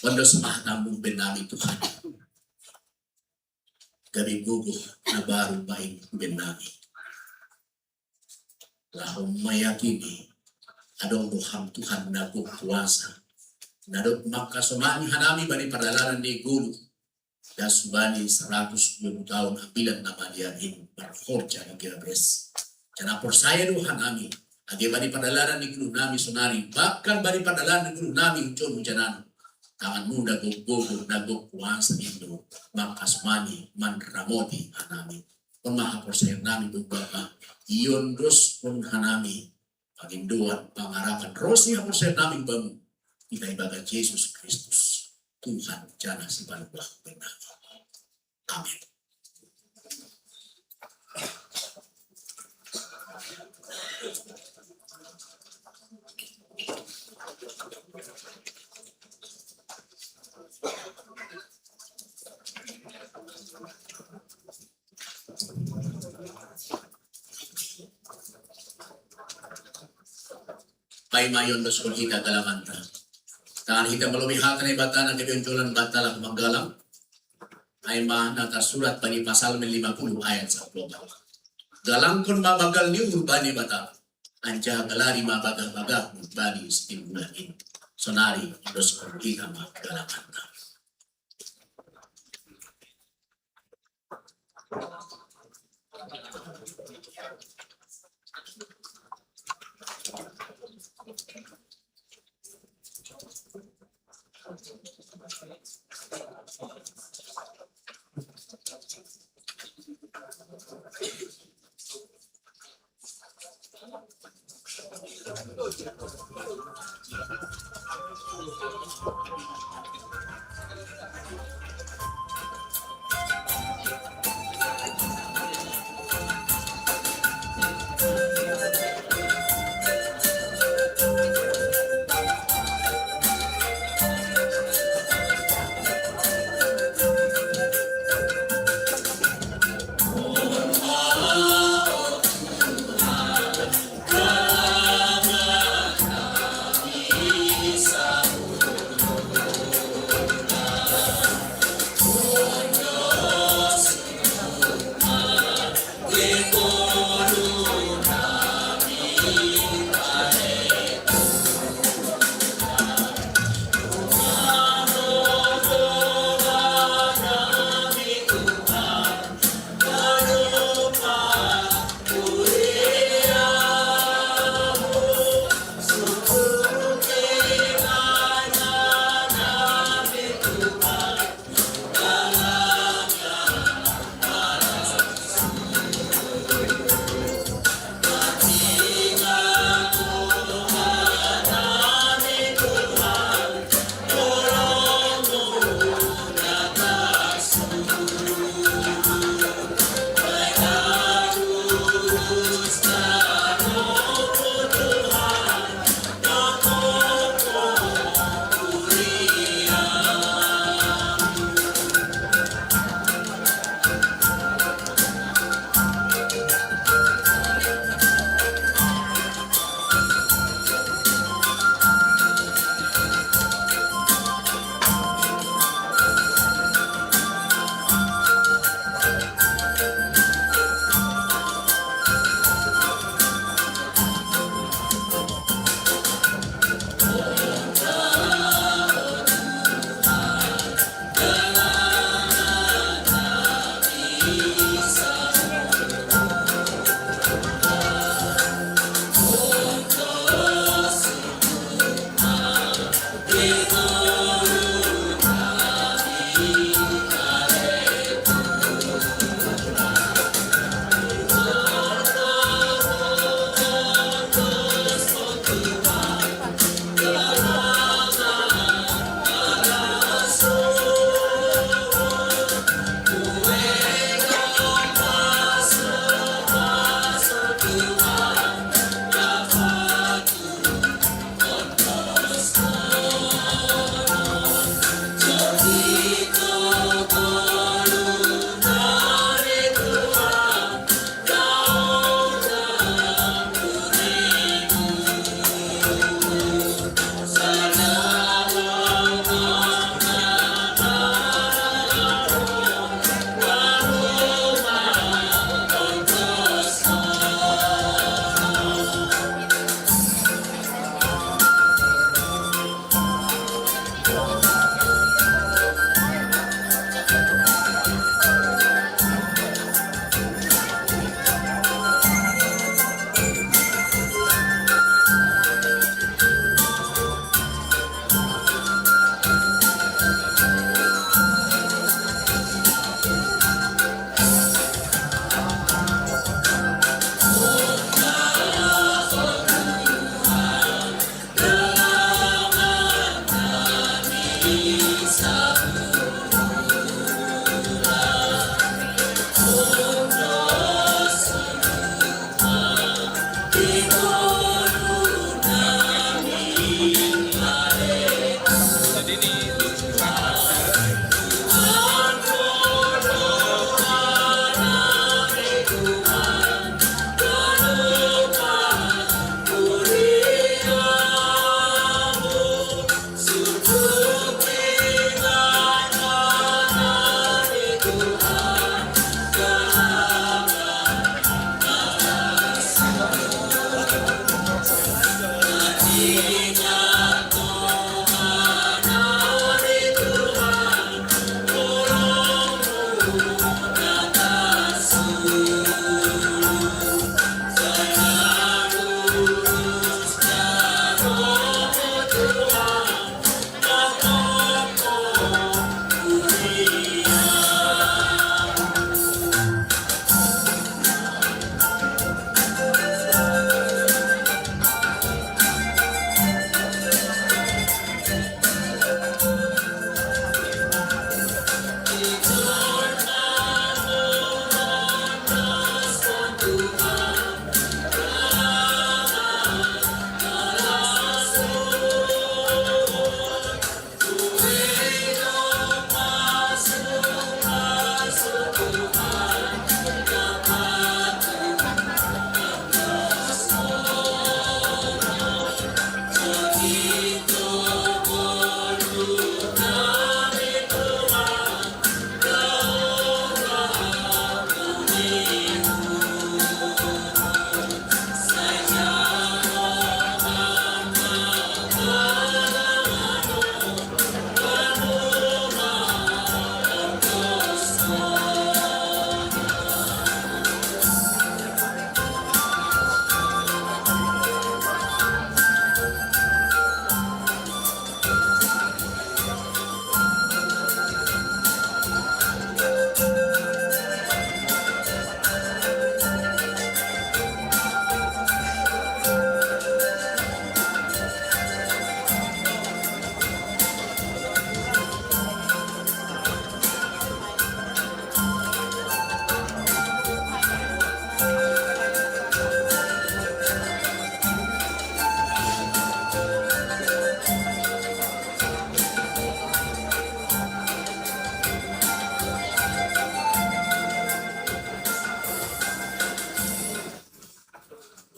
Wando semah tambung benami Tuhan. Gabi guguh na baru baik benami. Lahum mayakini adong doham Tuhan naku kuasa. Nadok makasomani hanami bani perjalanan di gulu. Dan subani 120 tahun ambilan nama dia ini berkorja di Gabres. Jangan percaya dohan kami. Agi bani padalaran di gulu nami sonari. Bahkan bani padalaran di gulu nami uncon hujanan. Tangan muda gogo nagok kuasa Indo. Makasmani mandramoti hanami. Pemaha percaya nami beberapa. Ion dos pun hanami. Paginduan pangarapan. Rosi percaya nami bangun. Kita ibadah Yesus Kristus. Tuhan jana sebaliklah benar. Amin. May mayon dos kung kita galamanta. Tangan kita melumihatan ay bata ng kibiyonjolan bata lang manggalang. Ay nasulat pa ni pasal 50 ayat 10. Galang kon mabagal ni urbani bata. Anja galari mabagal-bagal urbani stimulain. Sonari dos kung kita magalamanta.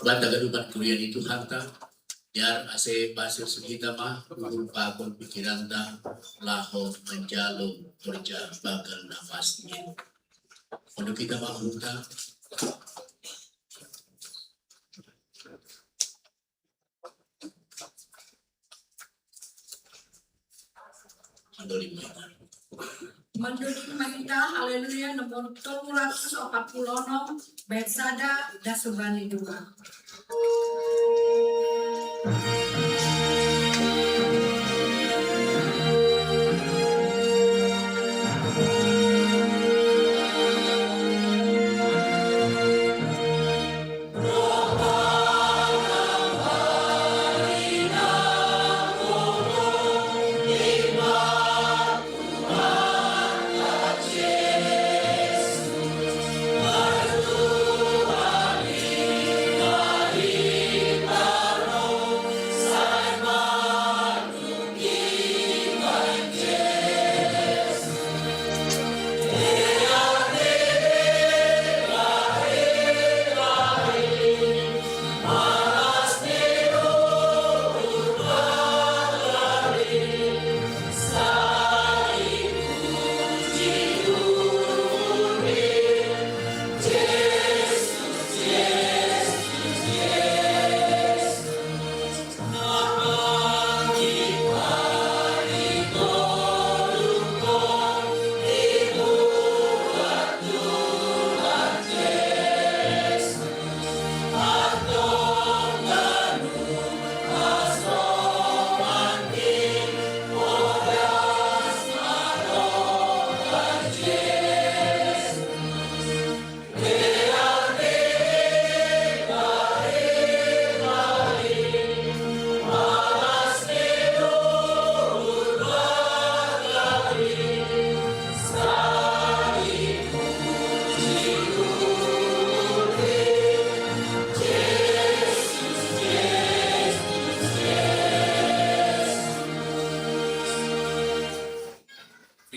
Bata gadupan kurian itu harta. Yar ase pasir segita mah urun pakon pikiran ta laho menjalo kerja bagal nafasnya. Untuk kita mahunta Mendudik mahita haleluya nomor 340 Betsada dasubani dua.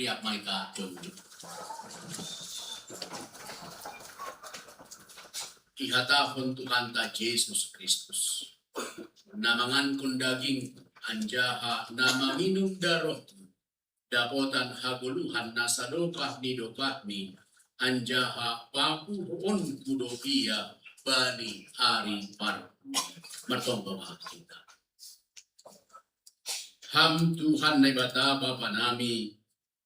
riak maika jonjo. Ihatahon Tuhan ta Yesus Kristus. Namangan kun daging anjaha nama minum darah dapotan haguluhan nasadokah ni dokah ni anjaha papuhon kudopia bani hari par mertomba kita. Ham Tuhan na bata bapa nami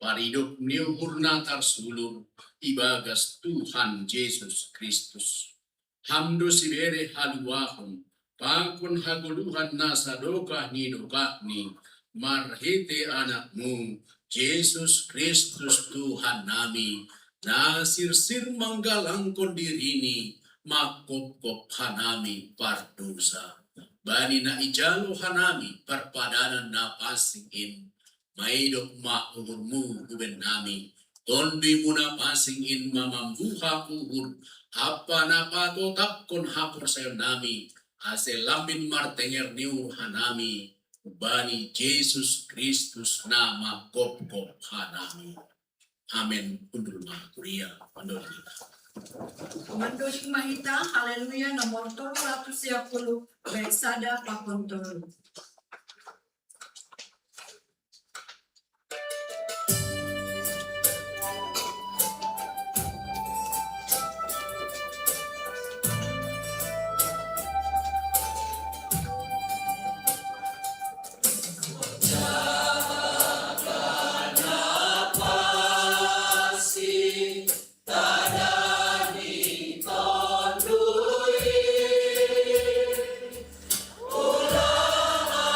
paridop niuhurna tarsulur ibagas Tuhan Yesus Kristus. Hamdo sibere haluahum pangkun haguluhan nasadokah ni dokah ni marhite anakmu Yesus Kristus Tuhan nami nasirsir manggalang kondirini makop-kop hanami pardosa bani na ijalo hanami parpadanan na pasingin maidok maumurmu guben nami tondi muna pasingin mamambuha uhur apa napatotap kon hapor sayo nami ase lambin martenger niu hanami bani Yesus Kristus nama kop-kop hanami. Amen. Undur kuria pandor kita. Mendudik mahita haleluya nomor 310 Betsada pakontoro. Ulang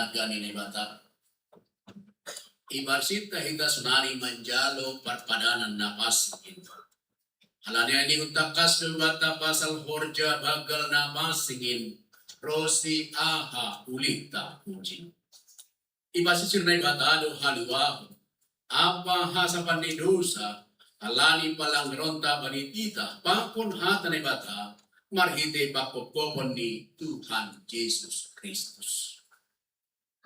naga ni bata. Ibarsita hita sunari manjalo parpadanan napasin. Halanya ini utakas bata pasal horja bagal napasingin. Rosi aha ulita uji. Ibasisir na bata do haluwa. Apa hasapan ni dosa. Alani palang ronta banitita. Pakon hata ni bata. Marhite pakopopon ni Tuhan Yesus Kristus.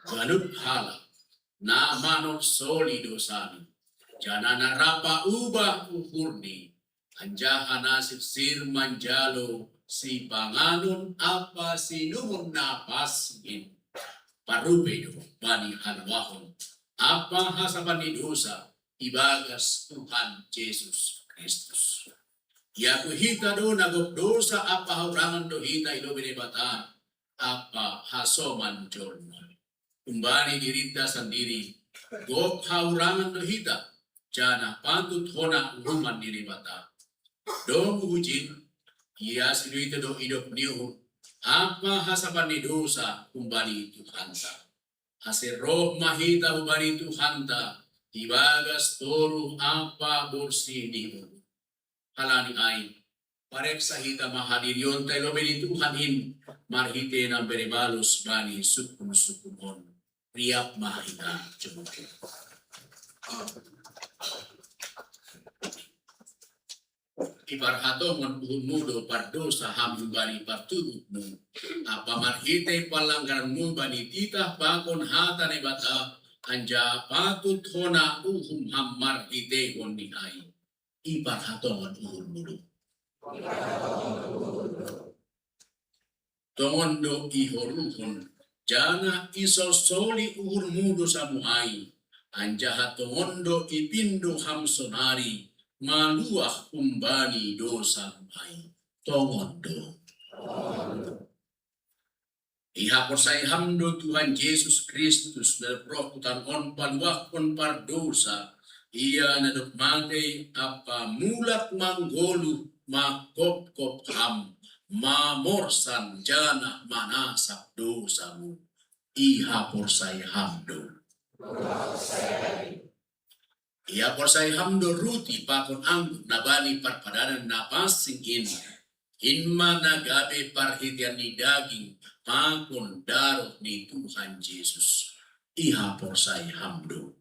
Ganut hala. Na manor solido sani. Jana narapa ubah uhurni. Anjahan nasib sir manjalo si panganon apa sinumon napasin. Parupedo bani halwahon. Apa hasapan ni dosa ibagas Tuhan Yesus Kristus. Yaku hita do nagop dosa apa haurangan do hita ilo binebatan. Apa hasoman jorno. Kumbani dirita sendiri. Gop haurangan do hita. Jana pantut hona uruman diribata. Do ujin. Ia sinuita do idop niyo. Apa hasapan ni dosa kumbani Tuhan ta. Hase roh mahita kumbani Tuhan ta. Ibagas toru apa borsi niyo. Halani ay. Parek sahita mahadirion tayo bini Tuhanin. Marhite ng berebalos bani sukun-sukunon. Riap mahita. Ibarhato man umudo pardo sa hamong bani patulog mo. Apa marhite palanggaran mo bani tita pakon hata ni bata. Anja patut hona uhum ham marhite hon ni ay. Ibarhato man umudo. Tomondo ihoruhon. Jana isosoli uhurmudo sa muhay. Anja hatomondo ipindo hamsonari. Maluah kumbani dosa muhay. Tomondo. Ihapor sa ihamdo Tuhan Yesus Kristus na prokutan on paluah on pardosa. Ia na dukmate apa mulat manggolu makop-kop ham. Mamorsan jana manasak dosa mu. Ihapor sa ihamdo. Ia porsai hamdo ruti pakon anggut nabani parpadanan napasing ini. Inma nagabe parhitian ni daging pakon darah ni Tuhan Yesus. Iha porsai hamdo.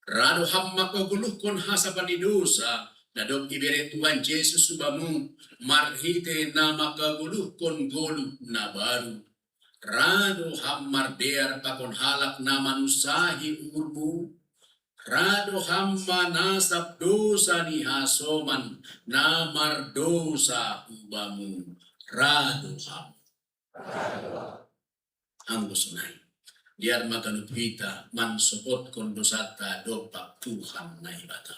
Rado hamma kaguluhkon hasapan ni dosa. Nadok ibere Tuhan Yesus subamu. Marhite na makaguluhkon golu na baru. Rado hammar dear pakon halak na manusahi urbu. Rado hamma nasab dosa ni hasoman na mardosa ubamu. Rado ham. Ang gusunay. Diar maganupita mansopot kon dosata dopak Tuhan na ibata.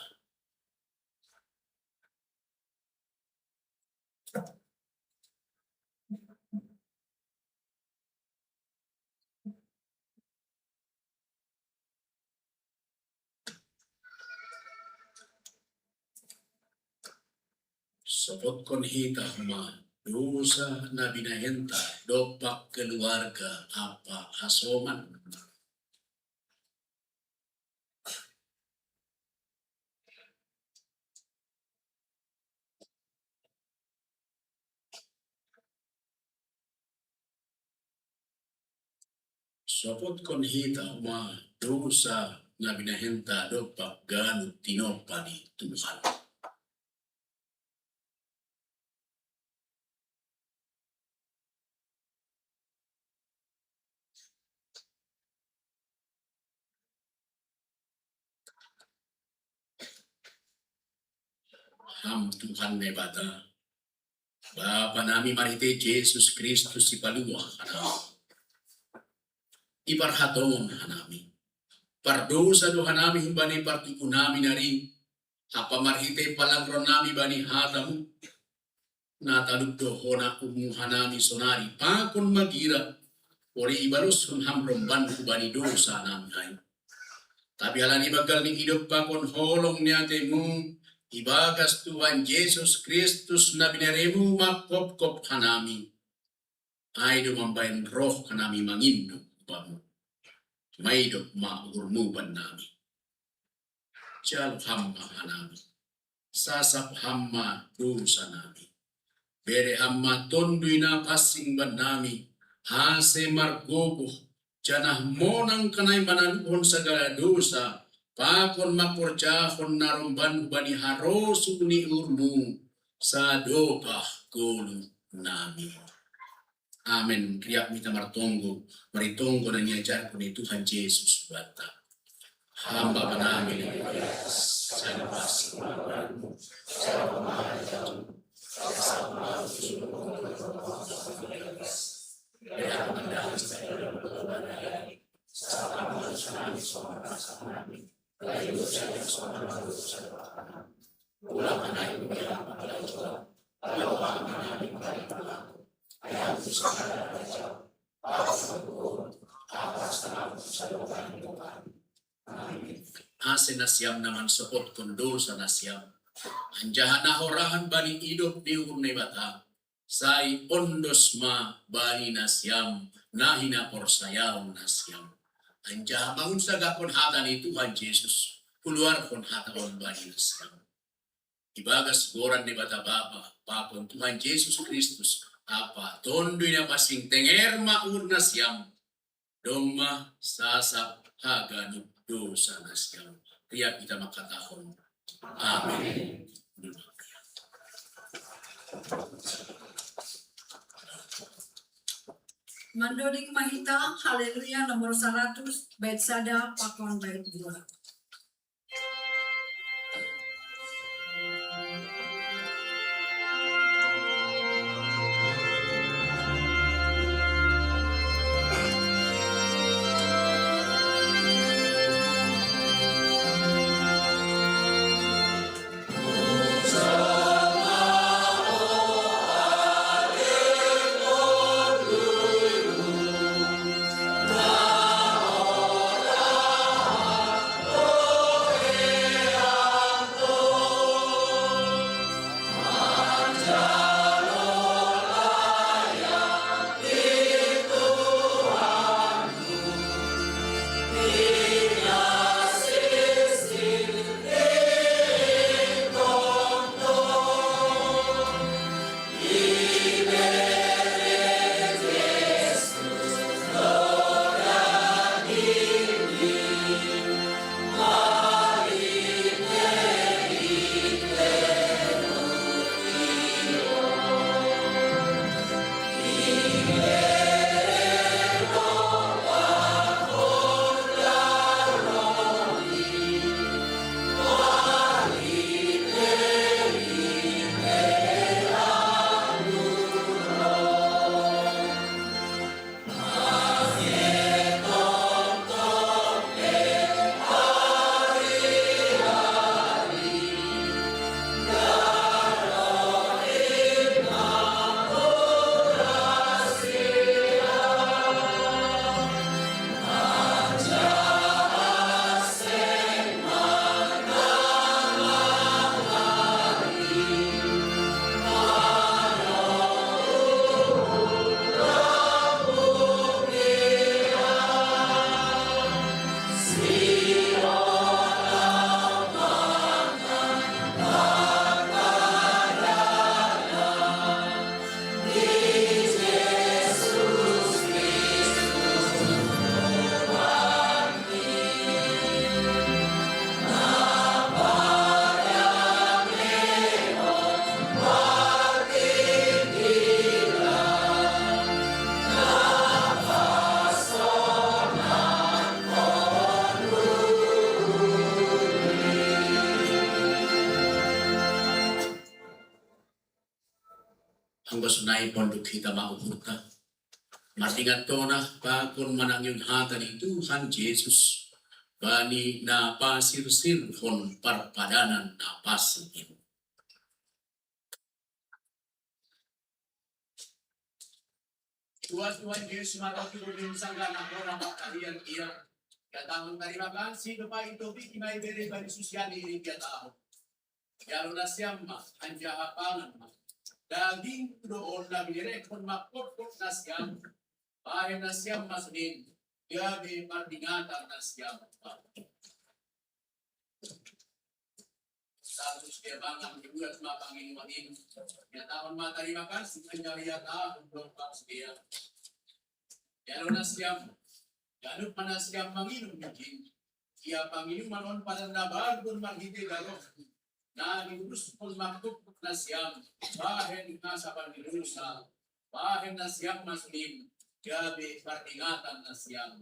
Sopot kon hita huma dosa na binahenta dopak keluarga apa hasoman. Sopot kon hita huma dosa na binahenta dopak ganut tinopa ni Tuhan. Ham Tuhan na bata. Bapa nami marite Jesus Kristus si paluah hanami. Iparhaton hanami. Pardosa do hanami humbani partiku nami nari. Apa marite palangron nami bani hatamu. Nataluk do hona umu hanami sonari. Pakon magira. Ori ibarus hamrom banku bani dosa nami hai. Tapi halani bagal ni hidup pakon holong niatemu. Ibagas Tuhan Yesus Kristus na binaremu makop-kop hanami. Ay dumambayan roh kanami mangindog bamu. Maidop maurnuban nami. Jalo hamba hanami. Sasap hamba dosa nami. Bere hamba tondoy na kasing ban nami. Hase margogo. Janah monang kanay mananuhon sa galadosa. Pakon maporjahon narumban bani harosu ni urmu. Sa dopa gulu nami. Amen. Kriya mita martonggo. Maritonggo na niyajar ko ni Tuhan Yesus bata. Hamba namin sa labas ng pagkakalmo. Sa pamahalagang sa kaya magandahas tayo ng pagkabalay. Sa pamahalaan sa namin sa mga kasa namin. Layo sa iyo sa mga sa lahat. Ulang ka na yung kaya magalaw. Alawa ka namin kaya Ayaw sa kalalasyaw, pagkakukuhan, kapastanaw sa lugar ng lugar. Amen. Ase nasyam naman sukot kundo sa nasyam. Anjahan na horahan ba ni idop ni Urnay Bata? Say ondos ma bani nasyam, nahinapor sayaw nasyam. Anjahan maun sa gakon hata ni Tuhan Yesus, puluar kon hata on bani nasyam. Ibagas goran ni Bata Bapa, Papon Tuhan Yesus Kristus, apa tondoy na pasing tenger maur na siyam doma sasap haganub dosa na siyam kaya kita makatahon. Amen. Mandoling Mahita, Haleluya, nomor 100, bait sada, pakon bait 2. Ang basunay pondok kita mauputa. Matingat to na pakon manang yung hata ni Tuhan Yesus. Bani na pasir-sir kon parpadanan na pasin. Tuhan Yesus makatulong sa ganang ko na makalian iya. Katang terima kasih kepada itu bikimay beri bani sosial ini kita tahu. Yaro na siyam ma, anja hapangan ma. daging doon lang direkon makpot na siyam, bahay na siyam masulin, gabi pardingatan na siyam. Status kaya bang ang ibulat mga Panginoon, yatawan terima kasih kanyariyata untuk pagsiya. Kaya na siyam, ganun pa na siyam Panginoon bikin, kaya Panginoon manon pananabahan kung maghiti gano'n, na ibus kung maktuktok na siyam, bahen na sa Panginoon bahen na siyam masulin, gabi pardingatan na siyam.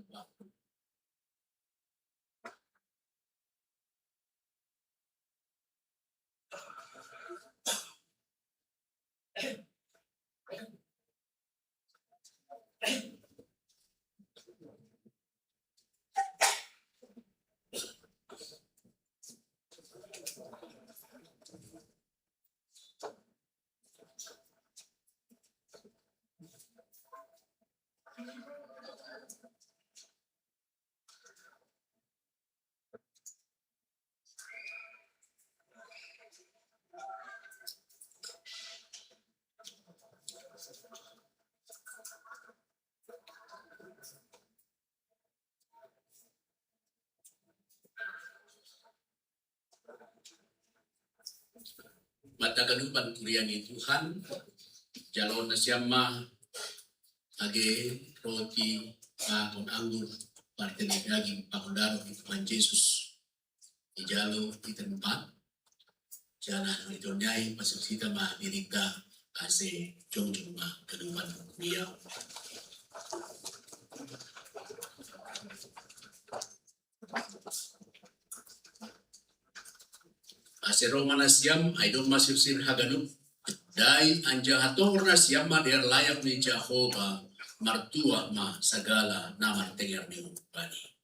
Matagalupan kurian ni Tuhan, jalon na siyama, age, roti, kung anggur, parte ng daging pakundaro ni Tuhan Jesus. Ijalo, itempat, jalan ito niya'y pasaksita madirigta kasi jong-jong kalupan kuriya. Ase Roma na siyam ay doon masipsir haganup. Dahil ang jahator na siyam mader layak ni Jehovah martua ma sagala na martenger ni Upani.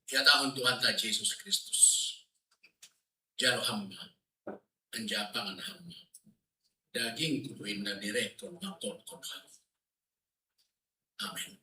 Ya tahun Tuhan ta Yesus Kristus. Jalo hamba, anjapangan hamba. Daging kuduin na direkto makot ko. Amen.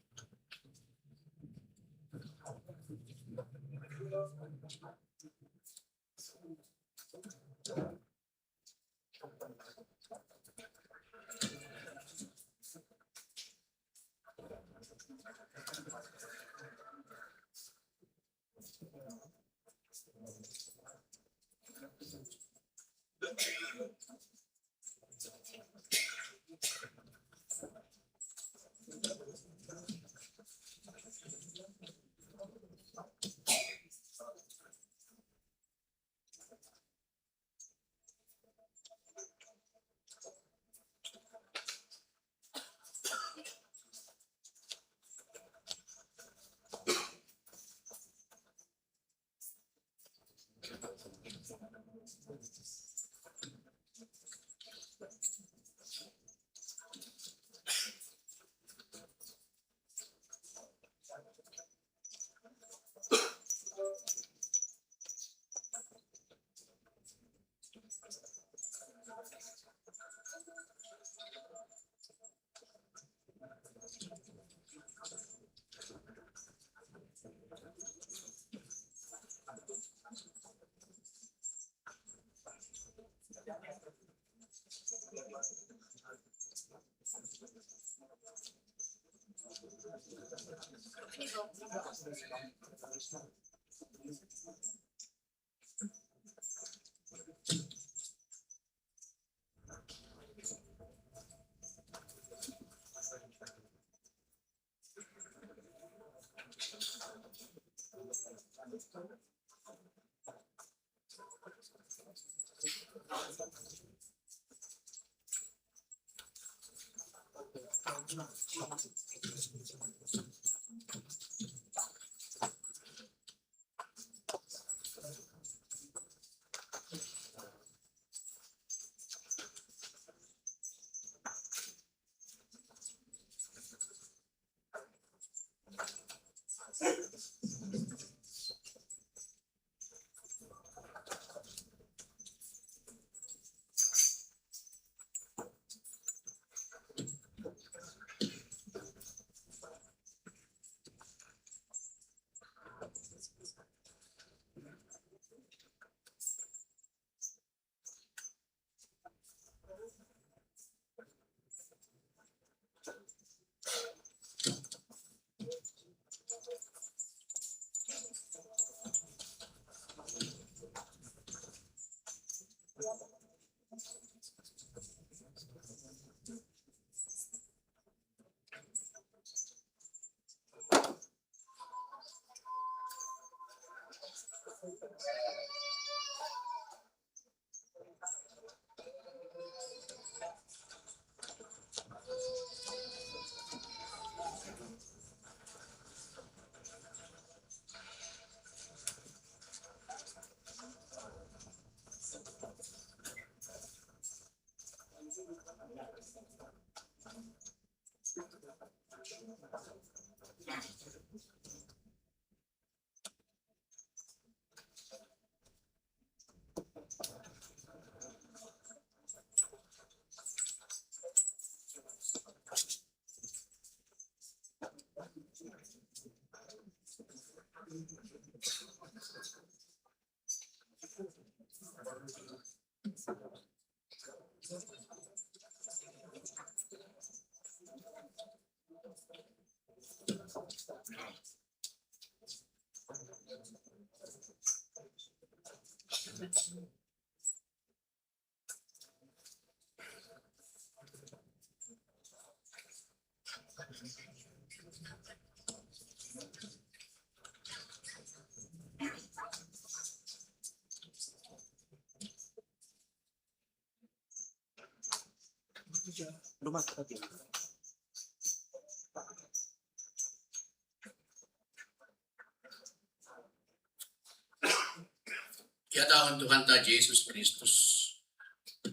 Ya tahun Tuhan ta Yesus Kristus.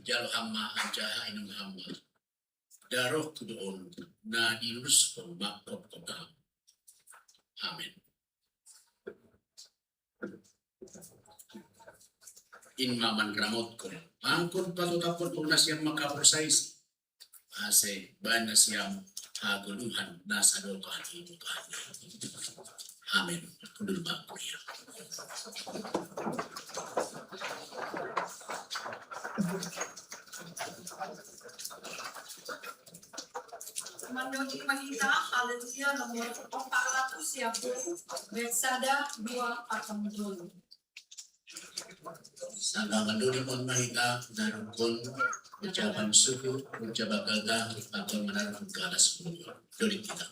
Jalo hama anjaha inung hama. Daroh kudoon na dinus kong makot kota. Amen. In maman ramot ko. Angkon patutapon kung nasyang makaprosais. Ase ba nasyang haguluhan nasa dokaan ibukan. Amen. Kudul ba ko yan. Mandoni Mahita, Haleluya nomor 410, Betsada 2:40. Sangga manduni pon mahita narukon ucapan suku ucapan gagah atau menaruh galas mundur dari kita.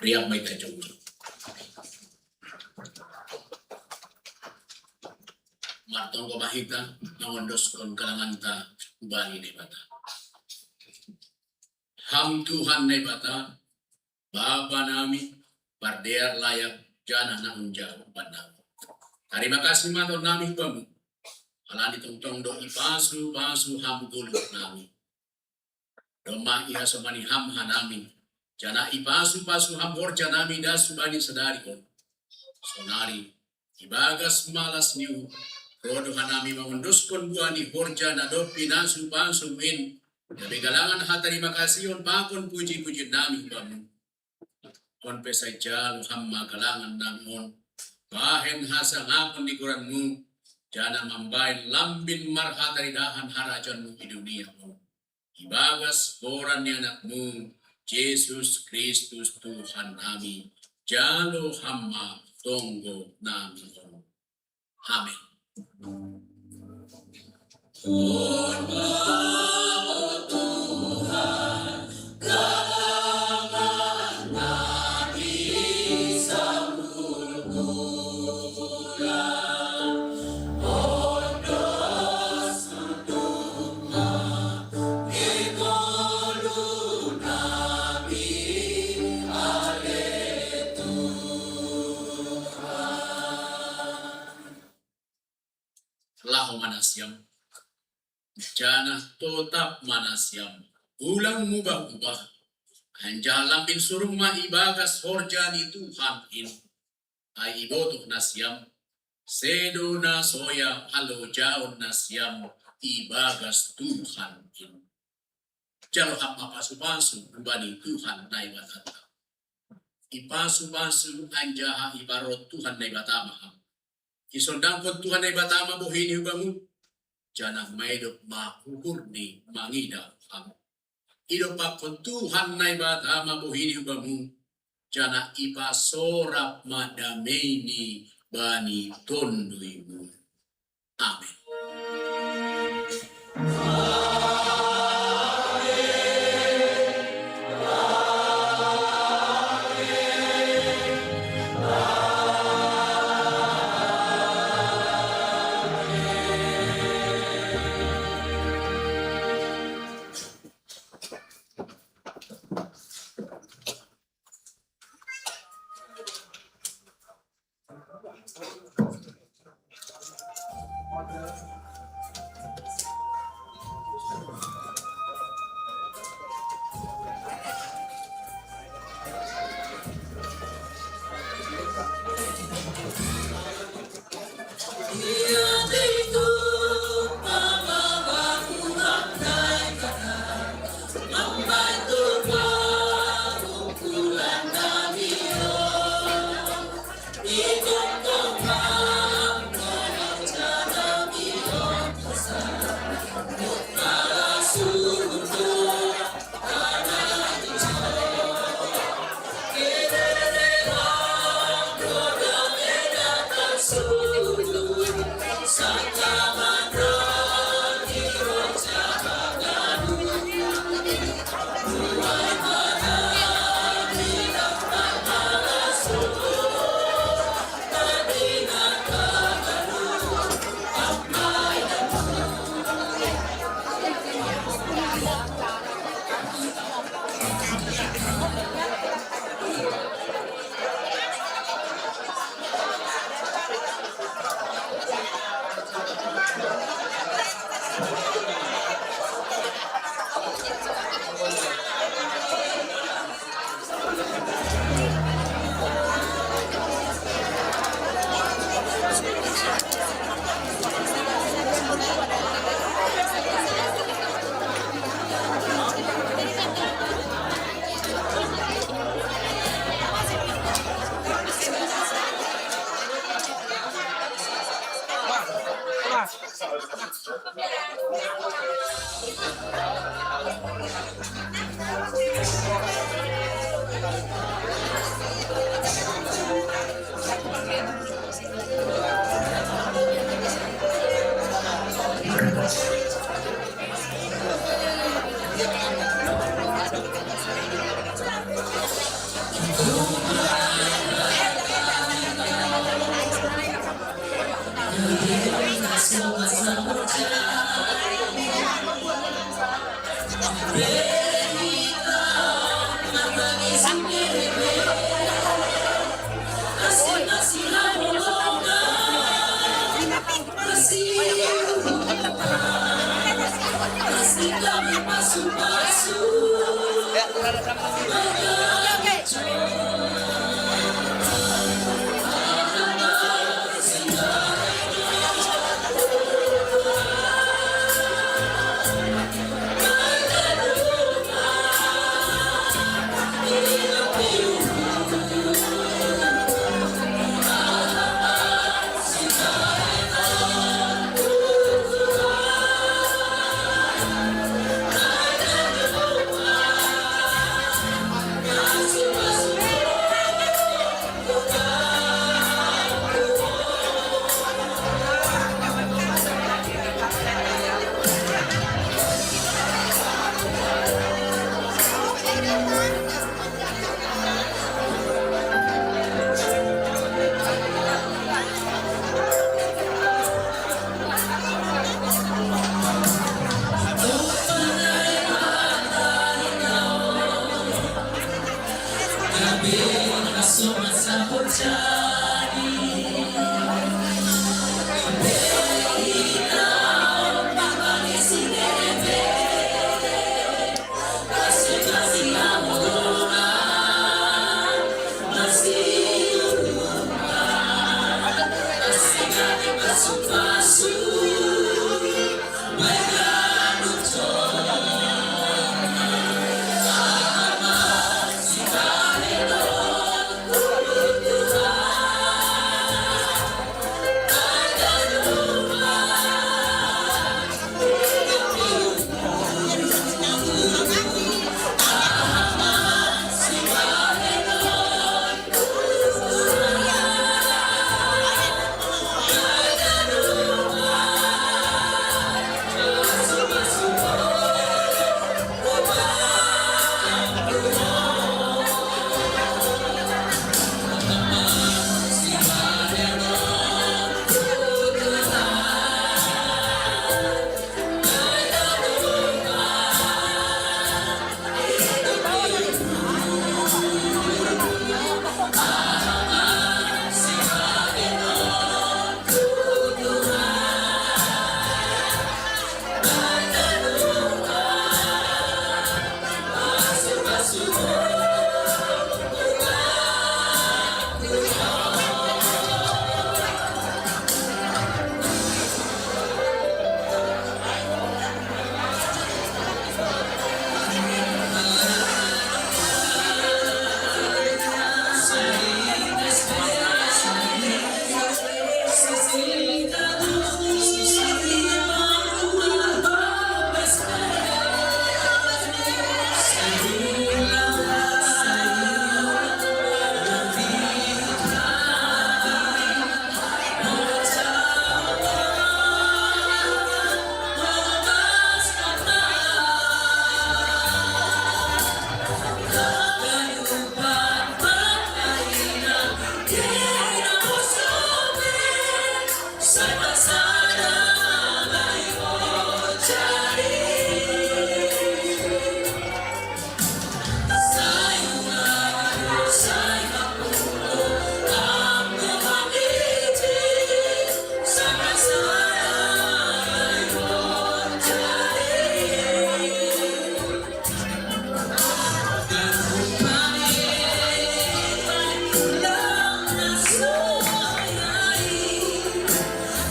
Riyak may tajong. Martong ko mahita, nangondos kon kalangan ta, bani ni bata. Ham Tuhan ni bata, Bapa nami, pardear layak, jana na unjau pandang. Terima kasih matur nami kamu. Alani tong do ipasu ham gulut nami. Doma iha somani ham hanami. Jana ipasu ham horja nami dasu bani sadari kon. Sonari ibagas malas niu. Rodo hanami mengunduskon buani horja nadopi nasu pasu min. Tapi galangan terima kasih on pakon puji-puji nami kamu. On pesai jalu hamma galangan namun. Bahen hasa ngapun di Quranmu. Jana mambain lambin marhatari dahan harajanmu di dunia mu. Ibagas koran ni anakmu. Yesus Kristus Tuhan kami. Jalo hamma tonggo nami. Amin. Lahu manasyam. Jana totap manasyam. Ulang mubah-ubah. Hanja lambing suruma ibagas horjani Tuhan in. Ay ibotok nasyam. Sedo na soya halo jaon nasyam. Ibagas Tuhan in. Jalo hapa pasu-pasu kubani Tuhan na ibatata. Ipasu-pasu anjaha ibarot Tuhan na ibatama. Isondangkot Tuhan ay batama buhini ubamu. Janang maidop mahuhur ni mangida kamu. Ido pakon Tuhan na ibata mabuhini bamu. Jana ipa sorap madameni bani tonduimu. Amin.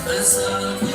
Bersama